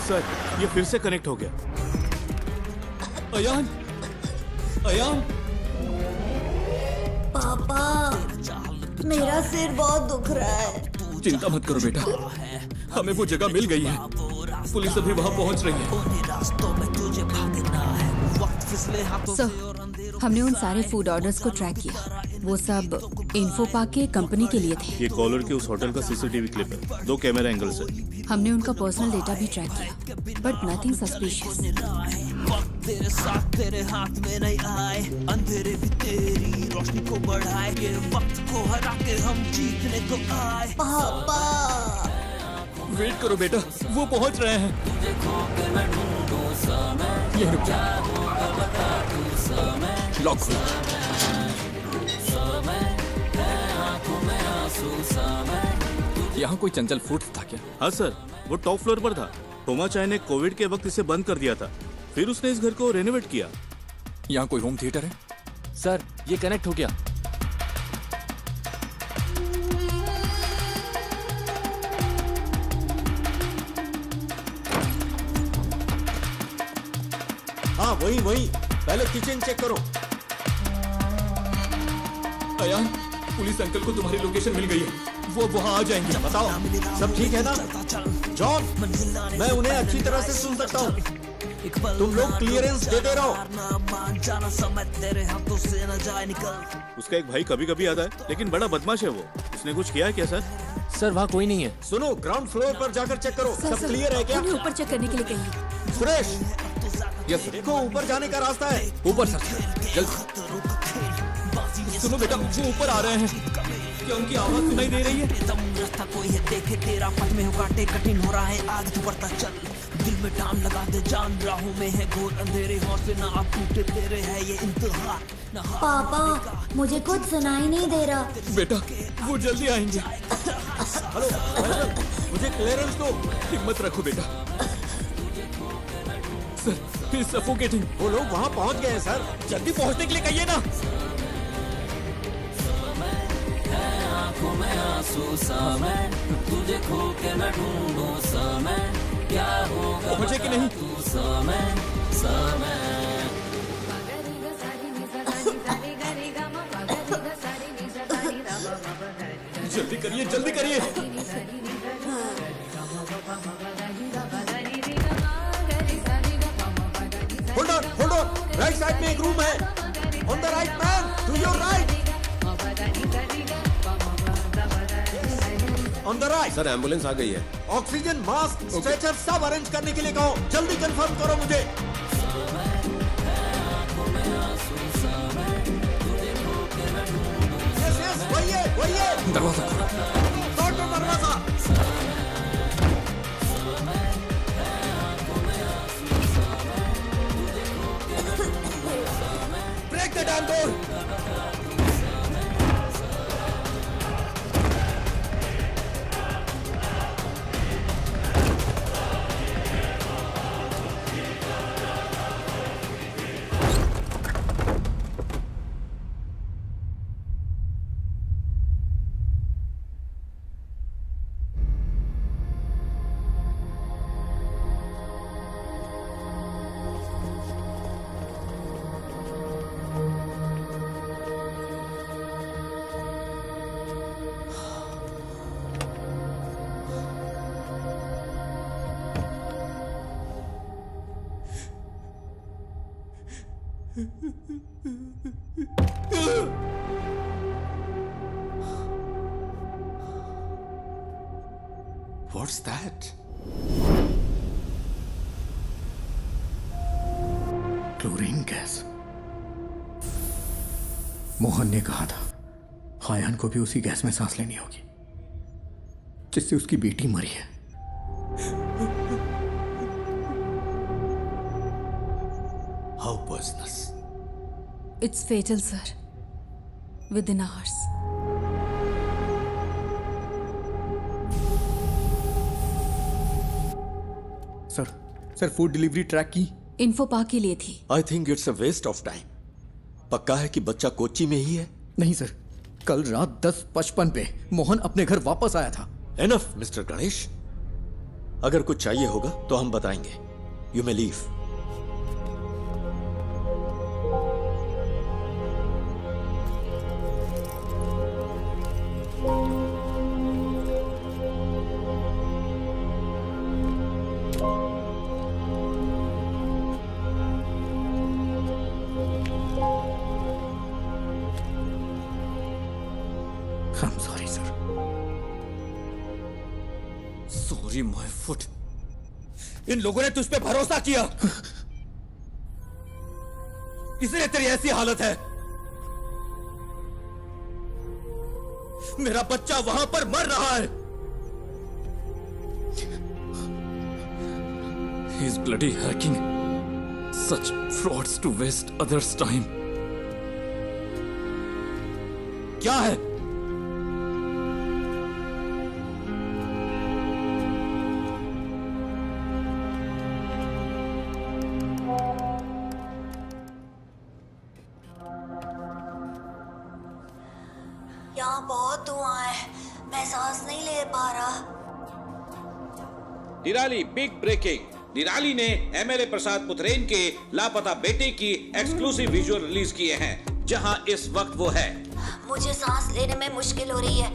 सर ये फिर से कनेक्ट हो गया। अयान, अयान, पापा मेरा सिर बहुत दुख रहा है। चिंता मत करो बेटा, हमें वो जगह मिल गई है। पुलिस अभी वहां पहुंच रही है। सर, हमने उन सारे फूड ऑर्डर्स को ट्रैक किया। वो सब इन्फो पार्क के कंपनी के लिए थे। ये कॉलर के उस होटल का सीसीटीवी क्लिप है। 2 कैमरा एंगल से। हमने उनका पर्सनल डेटा भी ट्रैक किया, बट नथिंग सस्पिशियस। तेरे साथ तेरे हाथ में नहीं आए, अंधेरे भी तेरी रोशनी को बढ़ाए, ये वक्त को हरा के हम जीतने को आए। पापा वेट करो बेटा, वो पहुंच रहे हैं। ये रुक जा। लॉक खोलो। यहाँ कोई चंचल फूड्स था क्या? हाँ सर, वो टॉप फ्लोर पर था। थोमा चाय ने कोविड के वक्त इसे बंद कर दिया था, फिर उसने इस घर को रेनोवेट किया। यहाँ कोई होम थिएटर है? सर ये कनेक्ट हो गया। हाँ वही वही, पहले किचन चेक करो। अयान, पुलिस अंकल को तुम्हारी लोकेशन मिल गई है। वो वहाँ आ जाएंगे। बताओ सब ठीक है ना? जॉन, मैं उन्हें अच्छी तरह से सुन सकता हूँ। तुम लोग क्लियरेंस देते रहो। उसका एक भाई कभी कभी आता है, लेकिन बड़ा बदमाश है वो। उसने कुछ किया है क्या सर? सर वहाँ कोई नहीं है। सुनो, ग्राउंड फ्लोर पर जाकर चेक करो। सब क्लियर है क्या? उन्हें ऊपर चेक करने के लिए कहिए। सुरेश, यस देखो ऊपर जाने का रास्ता है। ऊपर सर, जल्द। सुनो बेटा, वो ऊपर आ रहे हैं। क्या उनकी आवाज सुनाई दे रही है? रास्ता कोई है देखे तेरा, पथ में हो काटे कठिन हो रहा है, आगे तू बढ़ता चल। दिल में टान लगा दे जान, राहों में है घोर अंधेरे, हौसले ना आप टूटे तेरे है ये इंतहा। पापा मुझे कुछ सुनाई नहीं दे रहा। बेटा वो जल्दी आएंगे। हेलो मुझे क्लियरेंस दो। हिम्मत रखो बेटा। Sir, he is suffocating. वो लोग वहां पहुंच गए हैं सर। जल्दी पहुंचने के लिए कहिए ना। आंखों में आंसू समय, तुझे खो के मैं ढूंढूं समय, क्या होगा पहुंचे कि नहीं? तू समय समय। जल्दी करिए, जल्दी करिए। होल्ड ऑन, राइट साइड में एक रूम है। On the right man, to your right. On the right. Sir ambulance आ गई है। ऑक्सीजन, मास्क, स्ट्रेचर सब अरेंज करने के लिए कहो। जल्दी कंफर्म करो मुझे। यस वही है। दरवाजा खोलो दरवाजा। Break the damn door. What's that? Chlorine gas. Mohan ने कहा था हायान को भी उसी गैस में सांस लेनी होगी जिससे उसकी बेटी मरी है। How poisonous? It's fatal, sir. Within hours. Sir food delivery track की इन्फो पा के लिए थी। I think it's a waste of time. पक्का है कि बच्चा कोच्चि में ही है? नहीं सर, कल रात 10:55 पे मोहन अपने घर वापस आया था। Enough, mister Ganesh. अगर कुछ चाहिए होगा तो हम बताएंगे। You may leave. I'm sorry, sir. Sorry, my foot. इन लोगों ने तुझ पे भरोसा किया, इसलिए तेरी ऐसी हालत है। मेरा बच्चा वहां पर मर रहा है। He's bloody hacking such frauds to waste others' time. क्या है? यहाँ बहुत धुआं है, मैं सांस नहीं ले पा रहा। निराली बिग ब्रेकिंग। निराली ने एमएलए प्रसाद पुथरेन के लापता बेटे की एक्सक्लूसिव विजुअल रिलीज किए हैं, जहां इस वक्त वो है। मुझे सांस लेने में मुश्किल हो रही है।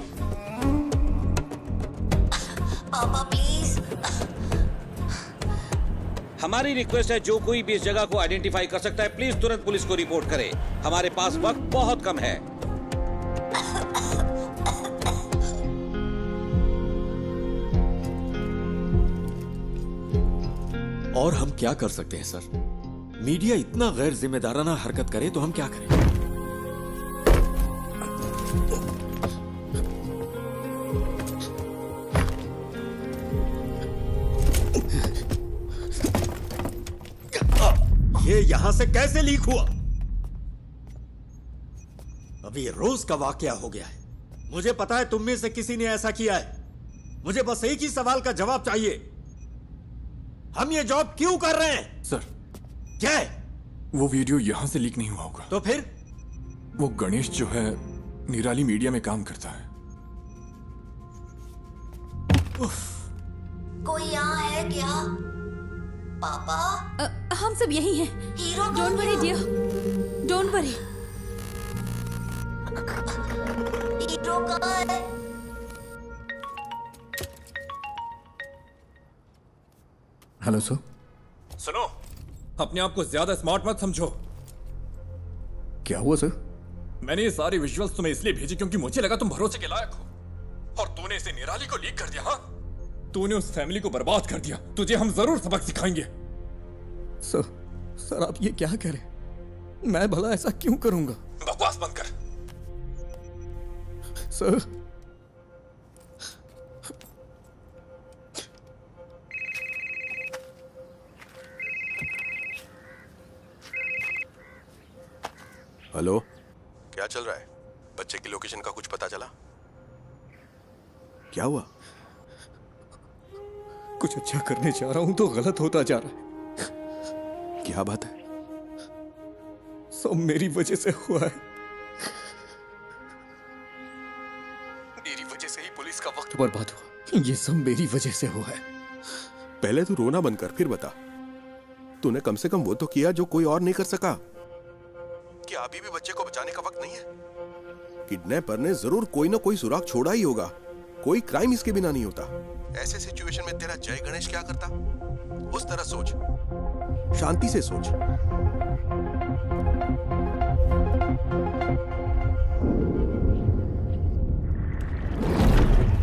पापा प्लीज। हमारी रिक्वेस्ट है, जो कोई भी इस जगह को आइडेंटिफाई कर सकता है, प्लीज तुरंत पुलिस को रिपोर्ट करे। हमारे पास वक्त बहुत कम है। और हम क्या कर सकते हैं सर? मीडिया इतना गैर जिम्मेदाराना हरकत करे तो हम क्या करें? ये यहां से कैसे लीक हुआ? अभी ये रोज का वाकया हो गया है। मुझे पता है तुम में से किसी ने ऐसा किया है। मुझे बस एक ही सवाल का जवाब चाहिए। हम ये जॉब क्यों कर रहे हैं? सर, क्या है? वो वीडियो यहां से लीक नहीं हुआ होगा। तो फिर? वो गणेश जो है निराली मीडिया में काम करता है। कोई यहाँ है क्या? पापा? हम सब यही हैं। Hero don't worry dear, don't worry. Hero कहाँ है? Hello sir. सुनो, अपने आप को ज्यादा स्मार्ट मत समझो। क्या हुआ सर? मैंने ये सारे विजुअल्स तुम्हें इसलिए भेजे क्योंकि मुझे लगा तुम भरोसे के लायक हो, और तूने इसे निराली को लीक कर दिया। हाँ, तूने उस फैमिली को बर्बाद कर दिया। तुझे हम जरूर सबक सिखाएंगे। सर आप ये क्या कह रहे? मैं भला ऐसा क्यों करूंगा? बकवास बंद कर। सर, हेलो, क्या चल रहा है? बच्चे की लोकेशन का कुछ पता चला? क्या हुआ? कुछ अच्छा करने जा रहा हूं तो गलत होता जा रहा है। क्या बात है? सब मेरी वजह से हुआ है। मेरी वजह से ही पुलिस का वक्त बर्बाद हुआ। ये सब मेरी वजह से हुआ है। पहले तू रोना बंद कर, फिर बता। तूने कम से कम वो तो किया जो कोई और नहीं कर सका। क्या अभी भी बच्चे को बचाने का वक्त नहीं है? किडनैपर ने जरूर कोई ना कोई सुराग छोड़ा ही होगा। कोई क्राइम इसके बिना नहीं होता। ऐसे सिचुएशन में तेरा जय गणेश क्या करता? उस तरह सोच, शांति से सोच।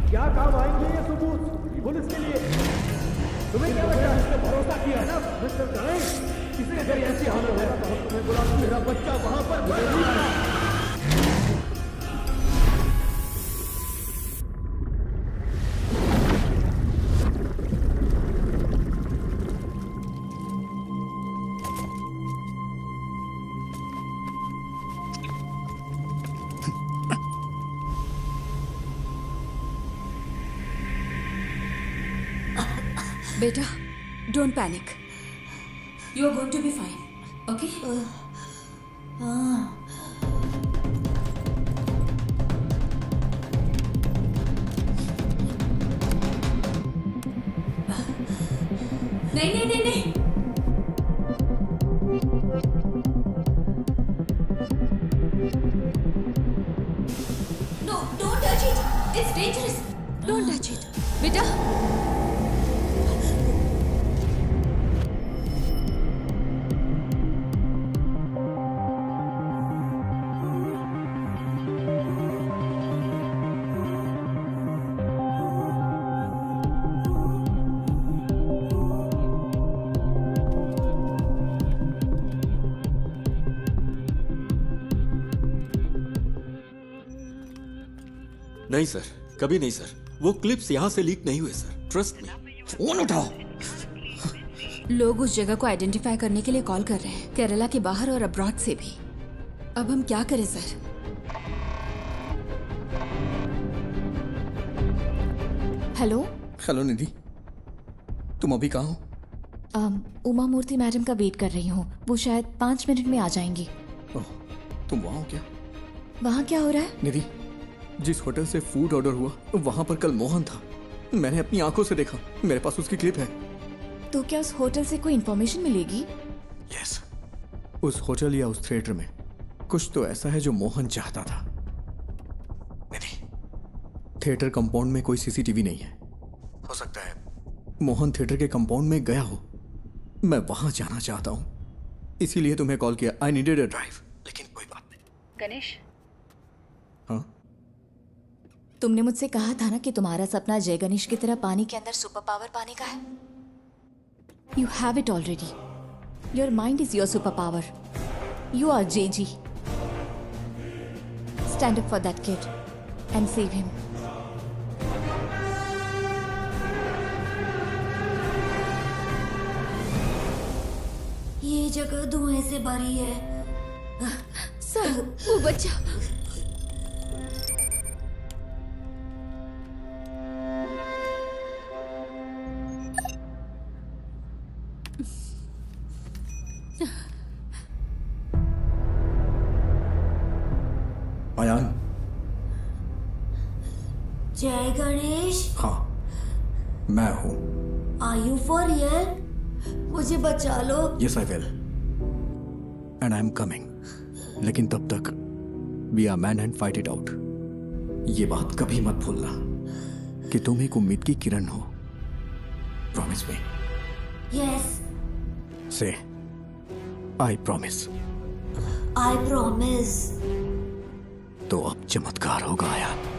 क्या काम आएंगे ये सबूत पुलिस के लिए? तुम्हें क्या लगता है? इसने भरोसा किया है ना मिस्टर गणेश? किसी अगर ऐसी हालत है तो हम तुम्हें बुला, मेरा बच्चा वहां पर बेटा, don't panic. You are going to be fine, okay? नहीं नहीं नहीं नहीं। No, don't touch it. It's dangerous. Don't touch it. बेटा। नहीं सर, कभी नहीं सर। वो क्लिप्स यहाँ से लीक नहीं हुए सर, ट्रस्ट मी। फोन उठाओ। लोग उस जगह को आइडेंटिफाई करने के लिए कॉल कर रहे हैं, केरला के बाहर और अब्रॉड से भी। अब हम क्या करें सर? हेलो हेलो निधि, तुम अभी कहाँ हो? उमा मूर्ति मैडम का वेट कर रही हूँ। वो शायद 5 मिनट में आ जाएंगी। ओह, तुम वहाँ हो क्या? वहाँ क्या हो रहा है? निधि, जिस होटल से फूड ऑर्डर हुआ वहाँ पर कल मोहन था। मैंने अपनी आंखों से देखा। मेरे पास उसकी क्लिप है। तो क्या उस होटल से कोई इन्फॉर्मेशन मिलेगी? यस, उस होटल या उस थिएटर में कुछ तो ऐसा है जो मोहन चाहता था। निधि, थिएटर कंपाउंड में कोई सीसीटीवी नहीं है। हो सकता है मोहन थिएटर के कंपाउंड में गया हो। मैं वहां जाना चाहता हूं, इसीलिए तुम्हें कॉल किया। I needed a drive. लेकिन कोई बात नहीं। गणेश, हाँ? तुमने मुझसे कहा था ना कि तुम्हारा सपना जय गणेश की तरह पानी के अंदर सुपर पावर पाने का है। You have it already. Your mind is your super power. You are JG. Stand up for that kid and save him. ये जगह धुएं से भरी है। सर, वो बच्चा। अयान। जय गणेश। हाँ, मैं हूँ। Are you for real? मुझे बचा लो। Yes, I will. And I am coming. लेकिन तब तक we are man and fight it out. ये बात कभी मत भूलना कि तुम एक उम्मीद की किरण हो। Promise me. Yes, Say, I promise. I promise. तो अब चमत्कार होगा अयान।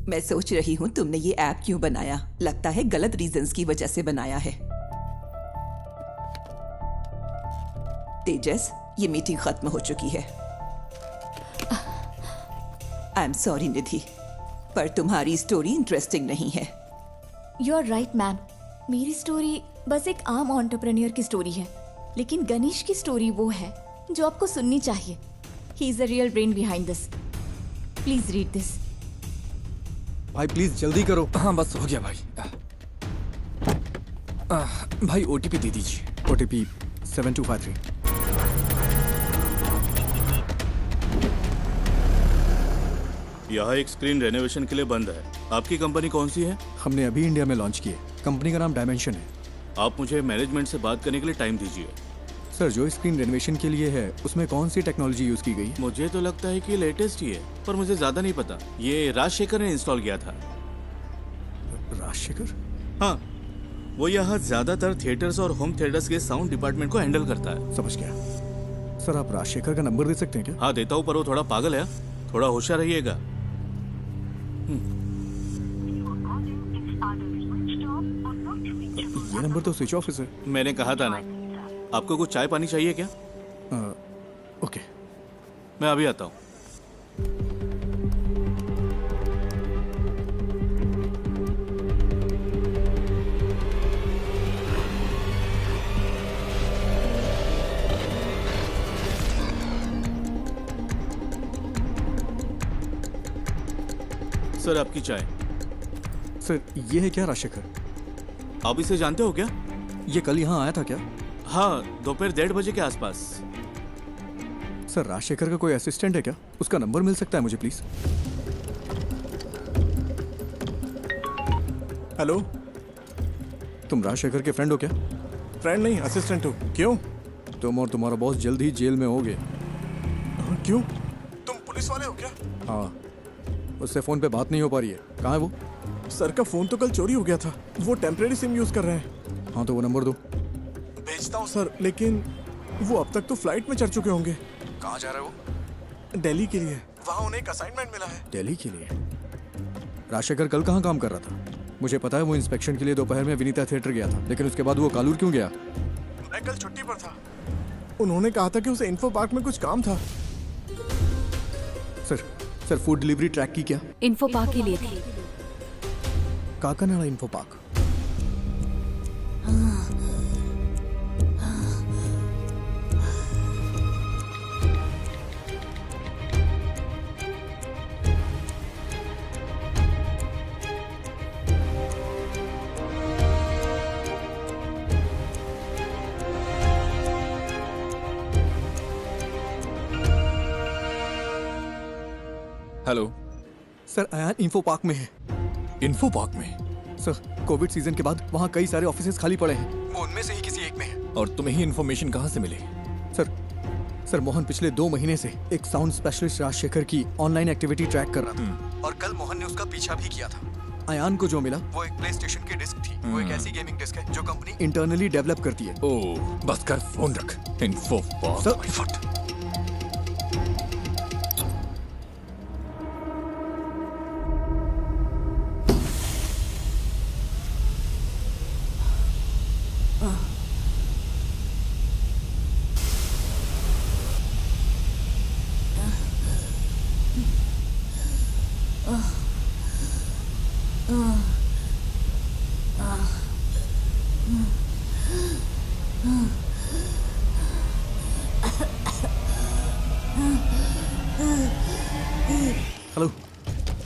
मैं सोच रही हूँ तुमने ये ऐप क्यों बनाया। लगता है गलत रीजंस की वजह से बनाया है। तेजस, ये मीटिंग खत्म हो चुकी है। आई एम सॉरी निधि, पर तुम्हारी स्टोरी इंटरेस्टिंग नहीं है। यू आर राइट मैम, मेरी स्टोरी बस एक आम एंटरप्रेन्योर की स्टोरी है, लेकिन गणेश की स्टोरी वो है जो आपको सुननी चाहिए। He is the real brain behind this. Please read this. भाई प्लीज जल्दी करो। हाँ बस हो गया भाई। भाई ओटीपी दे दीजिए। ओटीपी 7253। यहाँ एक स्क्रीन रेनोवेशन के लिए बंद है। आपकी कंपनी कौन सी है? हमने अभी इंडिया में लॉन्च की है। कंपनी का नाम डायमेंशन है। आप मुझे मैनेजमेंट से बात करने के लिए टाइम दीजिए। सर, जो स्क्रीन रेनोवेशन के लिए है उसमें कौन सी टेक्नोलॉजी यूज की गई है? मुझे तो लगता है कि लेटेस्ट ही है, पर मुझे ज्यादा नहीं पता। ये राजशेखर ने इंस्टॉल किया था। राजशेखर? हाँ, वो यहाँ ज्यादातर थिएटर्स और होम थिएटर्स के साउंड डिपार्टमेंट को हैंडल करता है। समझ गया। सर, आप राजशेखर का नंबर दे सकते हैं क्या? हाँ देता हूँ, पर वो थोड़ा पागल है। थोड़ा होशियार रहिएगा। ये नंबर तो स्विच ऑफ है। मैंने कहा था ना। आपको कुछ चाय पानी चाहिए क्या? ओके, मैं अभी आता हूँ। सर, आपकी चाय। सर, ये है क्या राजशेखर? आप इसे जानते हो क्या? ये कल यहाँ आया था क्या? हाँ, दोपहर 1:30 बजे के आसपास। सर, राजशेखर का कोई असिस्टेंट है क्या? उसका नंबर मिल सकता है मुझे प्लीज? हेलो, तुम राजशेखर के फ्रेंड हो क्या? फ्रेंड नहीं, असिस्टेंट हो। क्यों? तुम और तुम्हारा बॉस जल्द ही जेल में होगे। क्यों? तुम पुलिस वाले हो क्या? हाँ, उससे फोन पे बात नहीं हो पा रही है। कहाँ है वो? सर का फोन तो कल चोरी हो गया था। वो टेम्परेरी सिम यूज कर रहे हैं। हाँ, तो वो नंबर दो। भेजता हूँ सर, लेकिन वो अब तक तो फ्लाइट में चढ़ चुके होंगे। कहाँ जा रहे हो? दिल्ली के लिए। वहाँ उन्हें एक असाइनमेंट मिला है। दिल्ली के लिए? राजशेखर कल कहाँ काम कर रहा था? मुझे पता है वो इंस्पेक्शन के लिए दोपहर में विनीता थिएटर गया था, लेकिन उसके बाद वो कालूर क्यों गया? मैं कल छुट्टी पर था। उन्होंने कहा था कि उसे इन्फो पार्क में कुछ काम था। सर, फूड डिलीवरी ट्रैक की क्या? इन्फो पार्क के लिए थी। Kakkanad Infopark. Hello sir, Ayaan Infopark में है। इन्फो पार्क में? सर, कोविड सीजन के बाद वहाँ कई सारे ऑफिसेज खाली पड़े हैं। वो उनमें से ही किसी एक में है। और तुम्हें ही इन्फॉर्मेशन कहाँ से मिली? सर, मोहन पिछले 2 महीने से एक साउंड स्पेशलिस्ट राजशेखर की ऑनलाइन एक्टिविटी ट्रैक कर रहा था, और कल मोहन ने उसका पीछा भी किया था। अयान को जो मिला वो एक प्ले स्टेशन की डिस्क थी। वो एक ऐसी गेमिंग डिस्क है जो कंपनी इंटरनली डेवलप करती है। ओह, बस कर, फोन रख। Info park. हेलो,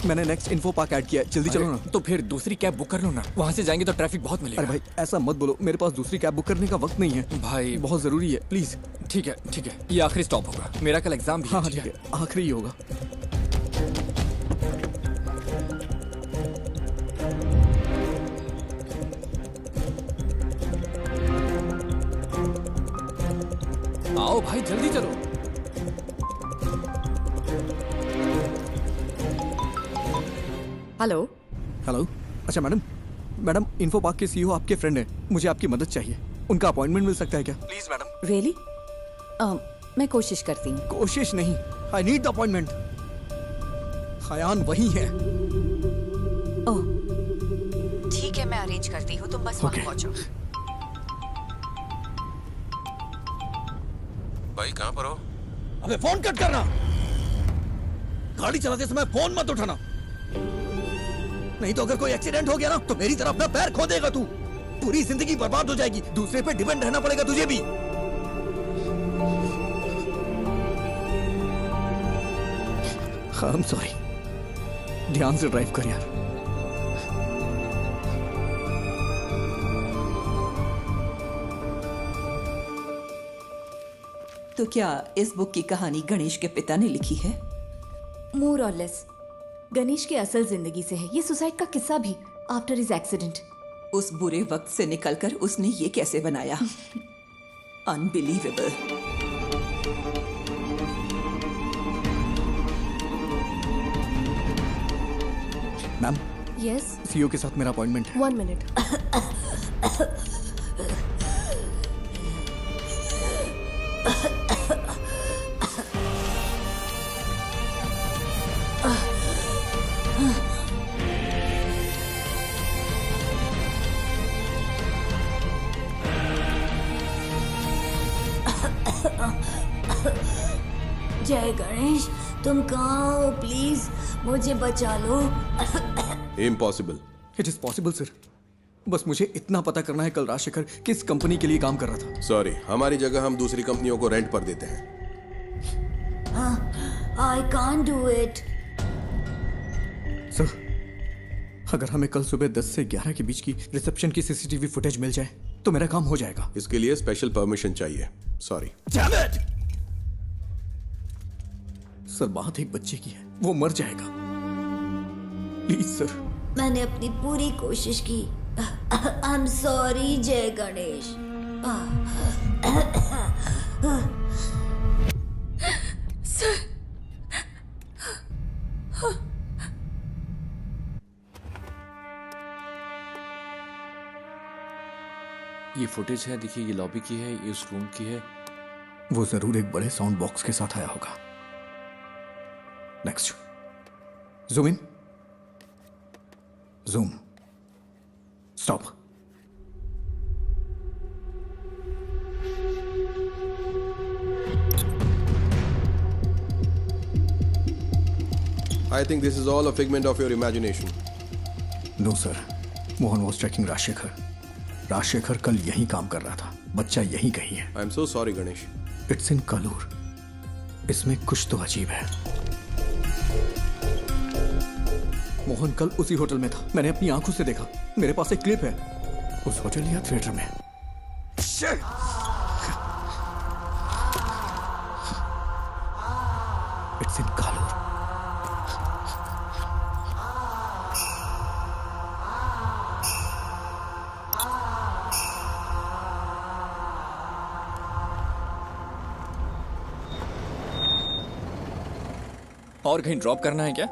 मैंने नेक्स्ट इन्फो पार्क ऐड किया है, जल्दी चलो ना। तो फिर दूसरी कैब बुक कर लो ना, वहाँ से जाएंगे तो ट्रैफिक बहुत मिलेगा। अरे भाई ऐसा मत बोलो, मेरे पास दूसरी कैब बुक करने का वक्त नहीं है भाई। बहुत जरूरी है, प्लीज। ठीक है ठीक है, ये आखिरी स्टॉप होगा, मेरा कल एग्जाम भी है। हाँ ठीक है, आखिरी ही होगा। आओ भाई जल्दी चलो। हेलो हेलो, अच्छा मैडम इन्फो पार्क के सीईओ आपके फ्रेंड हैं, मुझे आपकी मदद चाहिए। उनका अपॉइंटमेंट मिल सकता है क्या? Please madam. रियली? मैं कोशिश करती हूँ। कोशिश नहीं, I need the appointment. Hayyan वही है। ओह ठीक है, मैं अरेंज करती हूँ, तुम बस वहाँ पहुँचो। भाई कहाँ पर हो? अबे फोन कट करना, गाड़ी चलाते समय फोन मत उठाना, नहीं तो अगर कोई एक्सीडेंट हो गया ना तो मेरी तरफ अपना पैर खो देगा तू। पूरी जिंदगी बर्बाद हो जाएगी, दूसरे पे डिपेंड रहना पड़ेगा तुझे भी। I'm sorry, ध्यान से ड्राइव कर यार। तो क्या इस बुक की कहानी गणेश के पिता ने लिखी है? मोर और लेस गणेश की असल जिंदगी से है ये सुसाइड का किस्सा भी, आफ्टर हिज एक्सीडेंट। उस बुरे वक्त से निकलकर उसने ये कैसे बनाया? अनबिलीवेबल। मैम। यस। सीईओ के साथ मेरा अपॉइंटमेंट है। 1 मिनट। जय गणेश, तुम कहाँ हो? प्लीज मुझे बचा लो। Impossible. It is possible sir, बस मुझे इतना पता करना है कल राजशेखर किस कंपनी के लिए काम कर रहा था। सॉरी, हमारी जगह हम दूसरी कंपनियों को रेंट पर देते हैं। I can't do it. Sir, अगर हमें कल सुबह 10 से 11 के बीच की रिसेप्शन की सीसीटीवी फुटेज मिल जाए तो मेरा काम हो जाएगा। इसके लिए स्पेशल परमिशन चाहिए। सॉरी। सर, बात एक बच्चे की है, वो मर जाएगा, प्लीज सर। मैंने अपनी पूरी कोशिश की। आई एम सॉरी जय गणेश। सर, ये फुटेज है, देखिए ये लॉबी की है, ये उस रूम की है। वो जरूर एक बड़े साउंड बॉक्स के साथ आया होगा। Next, zoom in, zoom, stop. I think this is all a figment of your imagination. No sir, Mohan was tracking Rajshekhar. Rajshekhar कल यहीं काम कर रहा था, बच्चा यहीं कहीं है। I'm so sorry, Ganesh. It's in Kalur. इसमें कुछ तो अजीब है। मोहन कल उसी होटल में था, मैंने अपनी आंखों से देखा, मेरे पास एक क्लिप है उस होटल या थिएटर में। It's in Kalur. और कहीं ड्रॉप करना है क्या?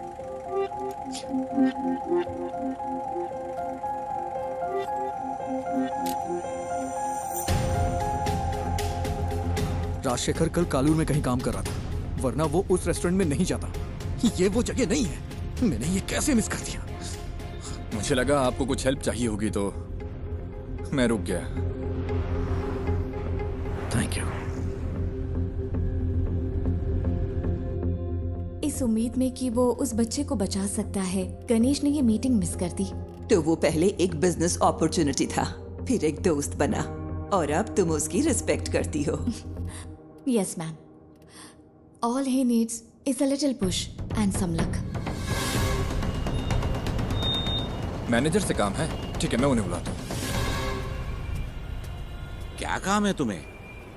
राजशेखर कल कालूर में कहीं काम कर रहा था, वरना वो उस रेस्टोरेंट में नहीं जाता। ये वो जगह नहीं है, मैंने ये कैसे मिस कर दिया? मुझे लगा आपको कुछ हेल्प चाहिए होगी तो मैं रुक गया। Thank you. इस उम्मीद में कि वो उस बच्चे को बचा सकता है, गणेश ने ये मीटिंग मिस कर दी। तो वो पहले एक बिजनेस अपॉर्चुनिटी था, फिर एक दोस्त बना, और अब तुम उसकी रिस्पेक्ट करती हो। Yes, ma'am. All he needs is a little push and some luck. Manager से काम है, ठीक है, मैं उन्हें बुलाता हूँ। क्या काम है तुम्हें?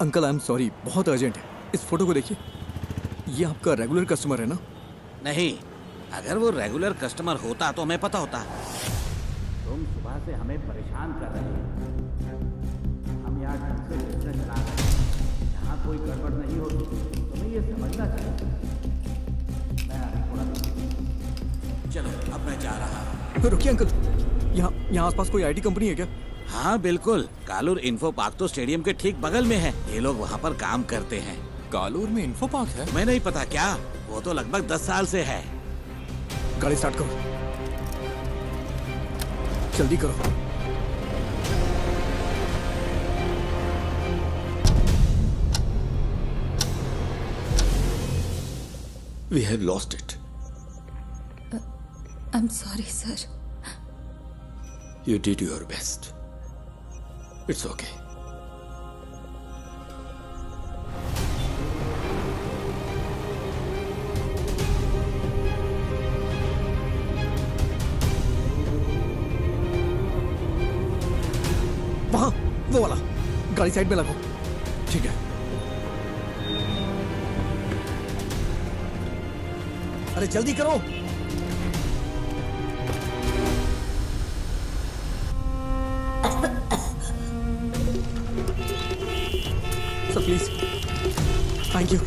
अंकल आई एम सॉरी, बहुत अर्जेंट है। इस फोटो को देखिए, ये आपका रेगुलर कस्टमर है ना? नहीं, अगर वो रेगुलर कस्टमर होता तो हमें पता होता। तुम सुबह से हमें परेशान कर रहे हो। हम यहाँ ढंग से बिजनेस चला रहे हैं, यहाँ कोई गड़बड़ नहीं होती, तुम्हें ये समझना चाहिए। मैं अभी थोड़ा चलो, अब मैं जा रहा हूँ। रुकिए अंकल, यहाँ आसपास कोई आईटी कंपनी है क्या? हाँ बिल्कुल, कालूर इन्फो पार्क तो स्टेडियम के ठीक बगल में है। ये लोग वहाँ पर काम करते हैं। कालूर में इन्फो पार्क है? मैं नहीं पता क्या, वो तो लगभग 10 साल से है। गाड़ी स्टार्ट करो, जल्दी करो। We have lost it. I'm sorry, sir. You did your best. It's okay. वहां, वो वाला, गाड़ी साइड में लगाओ। ठीक है। अरे जल्दी करो। Sir please, thank you.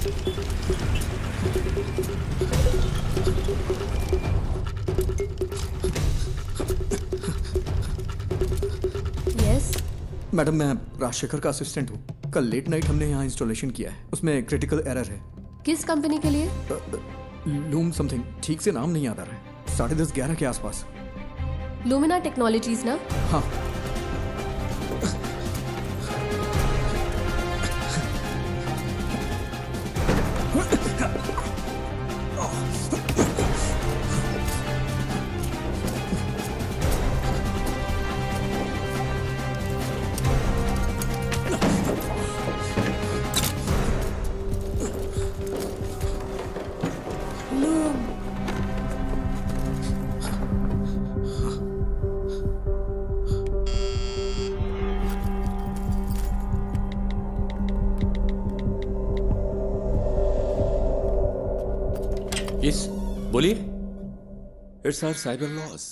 Yes madam, मैं राजशेखर का असिस्टेंट हूँ। कल लेट नाइट हमने यहाँ इंस्टॉलेशन किया है, उसमें क्रिटिकल एरर है। किस कंपनी के लिए? लूम समथिंग, ठीक से नाम नहीं याद आ रहा है। 10:30-11 के आसपास। लूमिना टेक्नोलॉजीज ना? हाँ। यस, बोलिए। It's our cyber laws.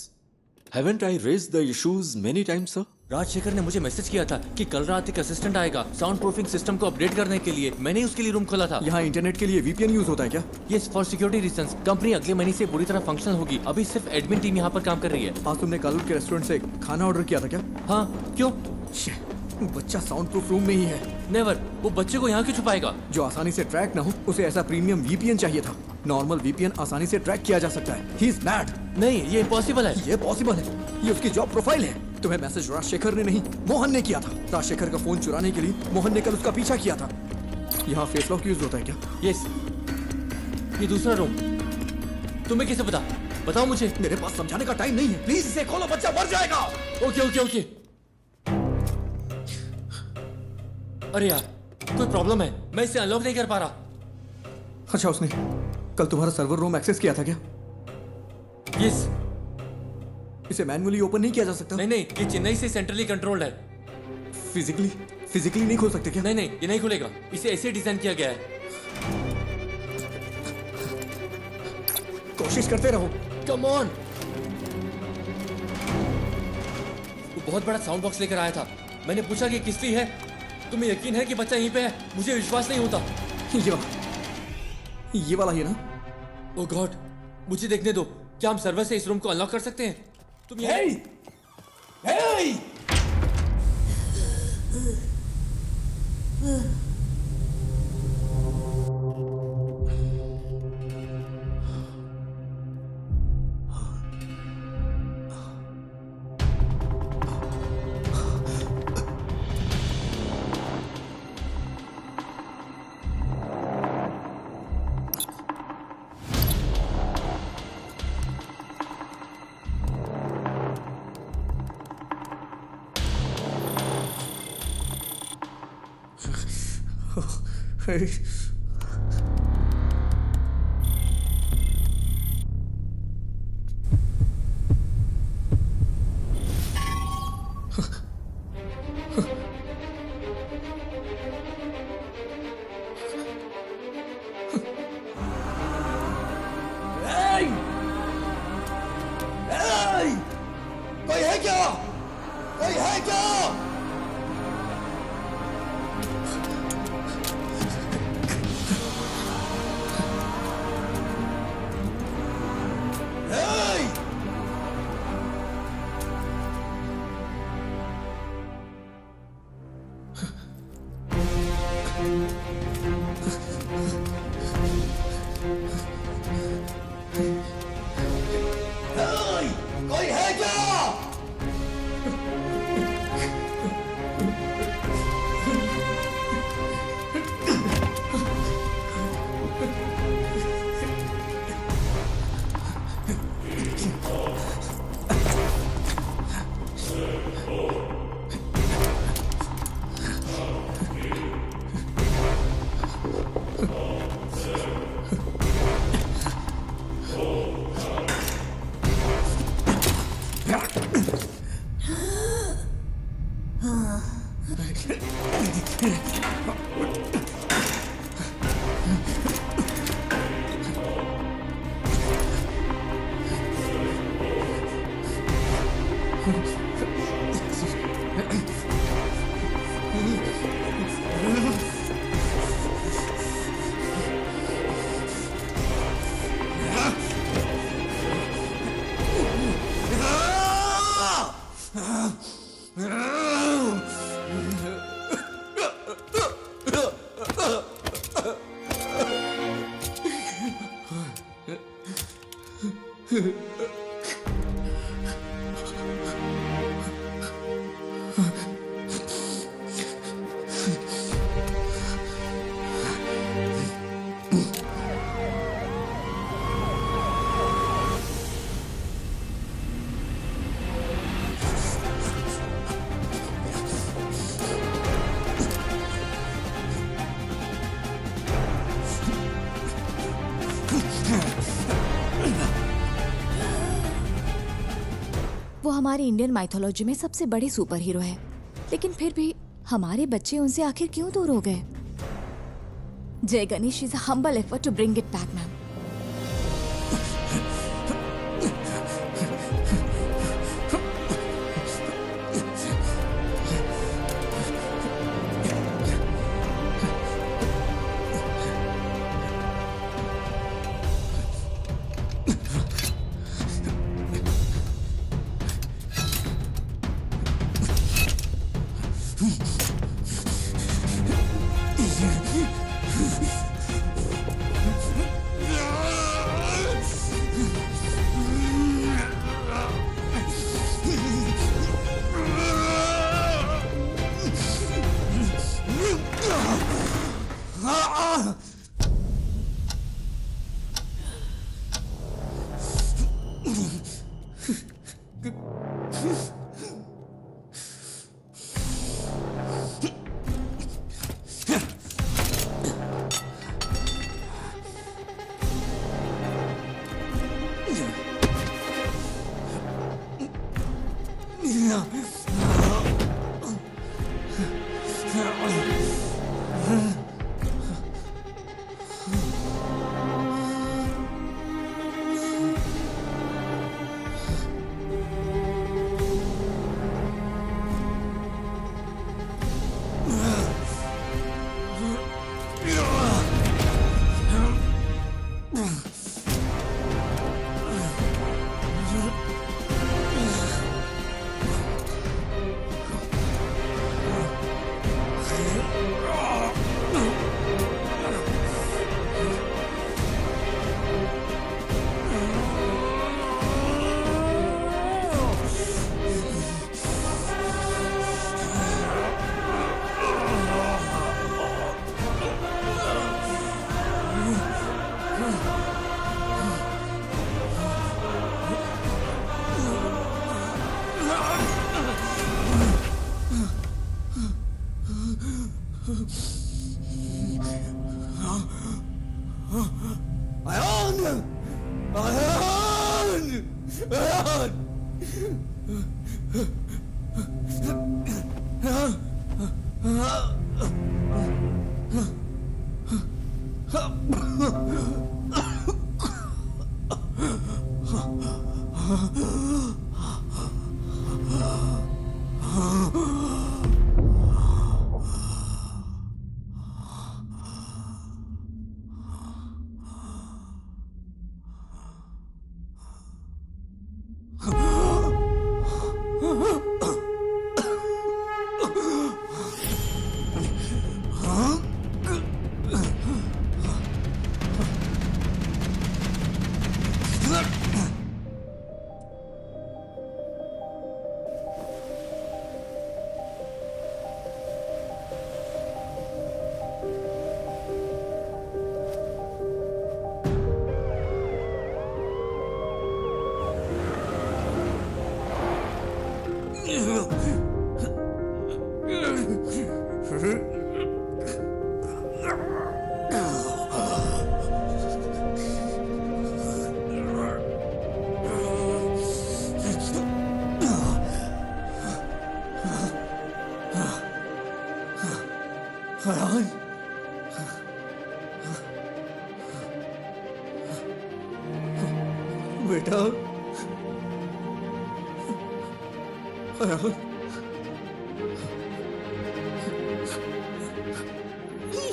Haven't I raised the issues many times, sir? Rajshekhar ने मुझे मैसेज किया था कि कल रात एक असिस्टेंट आएगा साउंड प्रूफिंग सिस्टम को अपडेट करने के लिए। मैंने उसके लिए रूम खोला था। यहाँ इंटरनेट के लिए VPN यूज होता है क्या? Yes, for security reasons. Company अगले महीने से पूरी तरह फंक्शनल होगी। अभी सिर्फ एडमिन टीम यहाँ पर काम कर रही है। आज तुमने कालूर के रेस्टोरेंट से खाना ऑर्डर किया था क्या? हाँ, क्यों? बच्चा साउंड प्रूफ रूम में ही है। नेवर, वो बच्चे को यहाँ क्यों छुपाएगा? जो आसानी से ट्रैक ना हो, उसे ऐसा प्रीमियम VPN चाहिए था। नॉर्मल VPN आसानी से ट्रैक किया जा सकता है। He is mad। नहीं, ये इम्पॉसिबल है। ये पॉसिबल है, ये उसकी जॉब प्रोफाइल है। तुम्हें मैसेज राजशेखर ने नहीं, मोहन ने किया था। राजशेखर का फोन चुराने के लिए मोहन ने कल उसका पीछा किया था। यहाँ फेस लॉक यूज होता है क्या? यस, ये दूसरा रूम। तुम्हें कैसे पता? बताओ मुझे। मेरे पास समझाने का टाइम नहीं है, प्लीज इसे खोलो, बच्चा मर जाएगा। Okay okay okay. अरे यार, कोई प्रॉब्लम है, मैं इसे अनलॉक नहीं कर पा रहा। अच्छा, उसने कल तुम्हारा सर्वर रूम एक्सेस किया था क्या? यस। इसे मैन्युअली ओपन नहीं किया जा सकता? नहीं, ये चेन्नई से सेंट्रली कंट्रोल्ड है। फिजिकली नहीं खोल सकते क्या? नहीं, ये नहीं खुलेगा। इसे ऐसे डिजाइन किया गया है। कोशिश करते रहो। Come on. वो बहुत बड़ा साउंड बॉक्स लेकर आया था। मैंने पूछा कि किसकी है। तुम्हें यकीन है कि बच्चा यहीं पे है? मुझे विश्वास नहीं होता। ये वाला ही ना? ओह गॉड, मुझे देखने दो। क्या हम सर्वर से इस रूम को अनलॉक कर सकते हैं? तुम hey! कोई है क्या? कोई है क्या? कोई है क्या? वो हमारी इंडियन माइथोलॉजी में सबसे बड़े सुपर हीरो है, लेकिन फिर भी हमारे बच्चे उनसे आखिर क्यों दूर हो गए? Jai Ganesh is a humble effort to bring it back, ma'am. Ayan! Ayan! Ayan! बेटा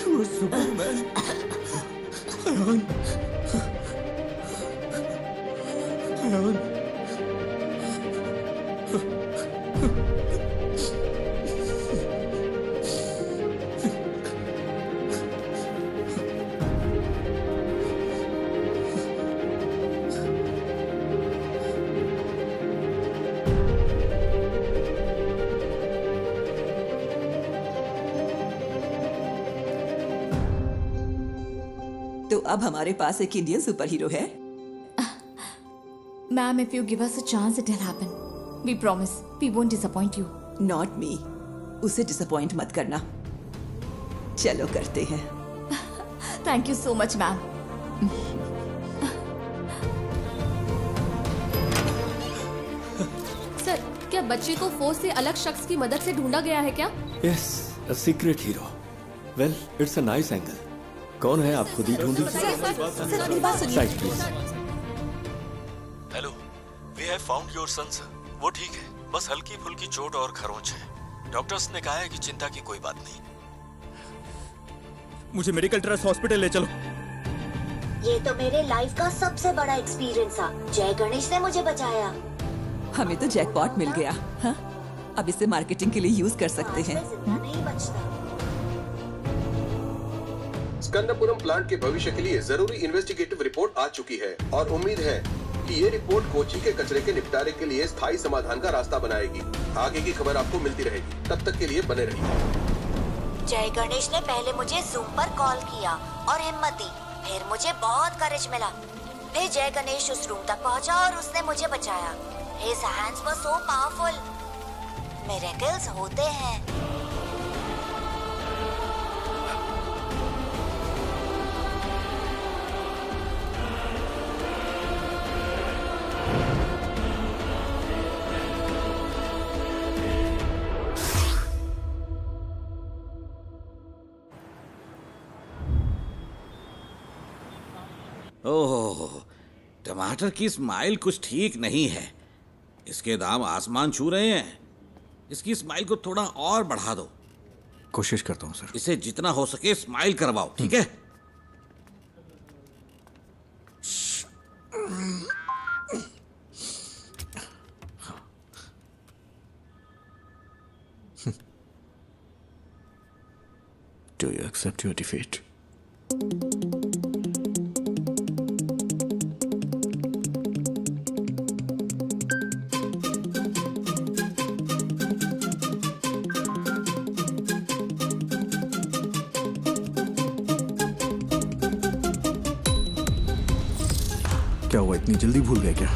You were Superman. Ayan. तो अब हमारे पास एक इंडियन सुपर हीरो है। Ma'am, if you give us a chance, it'll happen. We promise. We won't disappoint you. Not me. उसे disappoint मत करना। चलो करते हैं। Thank you so much, ma'am. Sir, क्या बच्चे को फोर्स से अलग शख्स की मदद से ढूंढा गया है क्या? Yes, a secret hero. Well, it's a nice angle. कौन है आप खुद ही ढूंढ लीजिए। Right, please. Hello, we have found your son, sir. वो ठीक है, बस हल्की फुल्की चोट और खरोंच है। डॉक्टर्स ने कहा है कि चिंता की कोई बात नहीं। मुझे मेडिकल ट्रस्ट हॉस्पिटल ले चलो। ये तो मेरे लाइफ का सबसे बड़ा एक्सपीरियंस था। जय गणेश ने मुझे बचाया। हमें तो जैकपॉट मिल गया। हाँ? अब इसे मार्केटिंग के लिए यूज कर सकते हैं। नहीं बचता। स्कंदपुरम प्लांट के भविष्य के लिए जरूरी इन्वेस्टिगेटिव रिपोर्ट आ चुकी है और उम्मीद है कि ये रिपोर्ट कोची के कचरे के निपटारे के लिए स्थायी समाधान का रास्ता बनाएगी। आगे की खबर आपको मिलती रहेगी, तब तक के लिए बने रहिए। जय गणेश ने पहले मुझे जूम पर कॉल किया और हिम्मत दी, फिर मुझे बहुत करेज मिला। फिर जय गणेश उस रूम तक पहुंचा और उसने मुझे बचाया। His hands were so powerful. Miracles होते हैं। ओह, टमाटर की स्माइल कुछ ठीक नहीं है। इसके दाम आसमान छू रहे हैं। इसकी स्माइल को थोड़ा और बढ़ा दो। कोशिश करता हूँ सर। इसे जितना हो सके स्माइल करवाओ, ठीक है? Do you accept your defeat? क्या हुआ, इतनी जल्दी भूल गए क्या?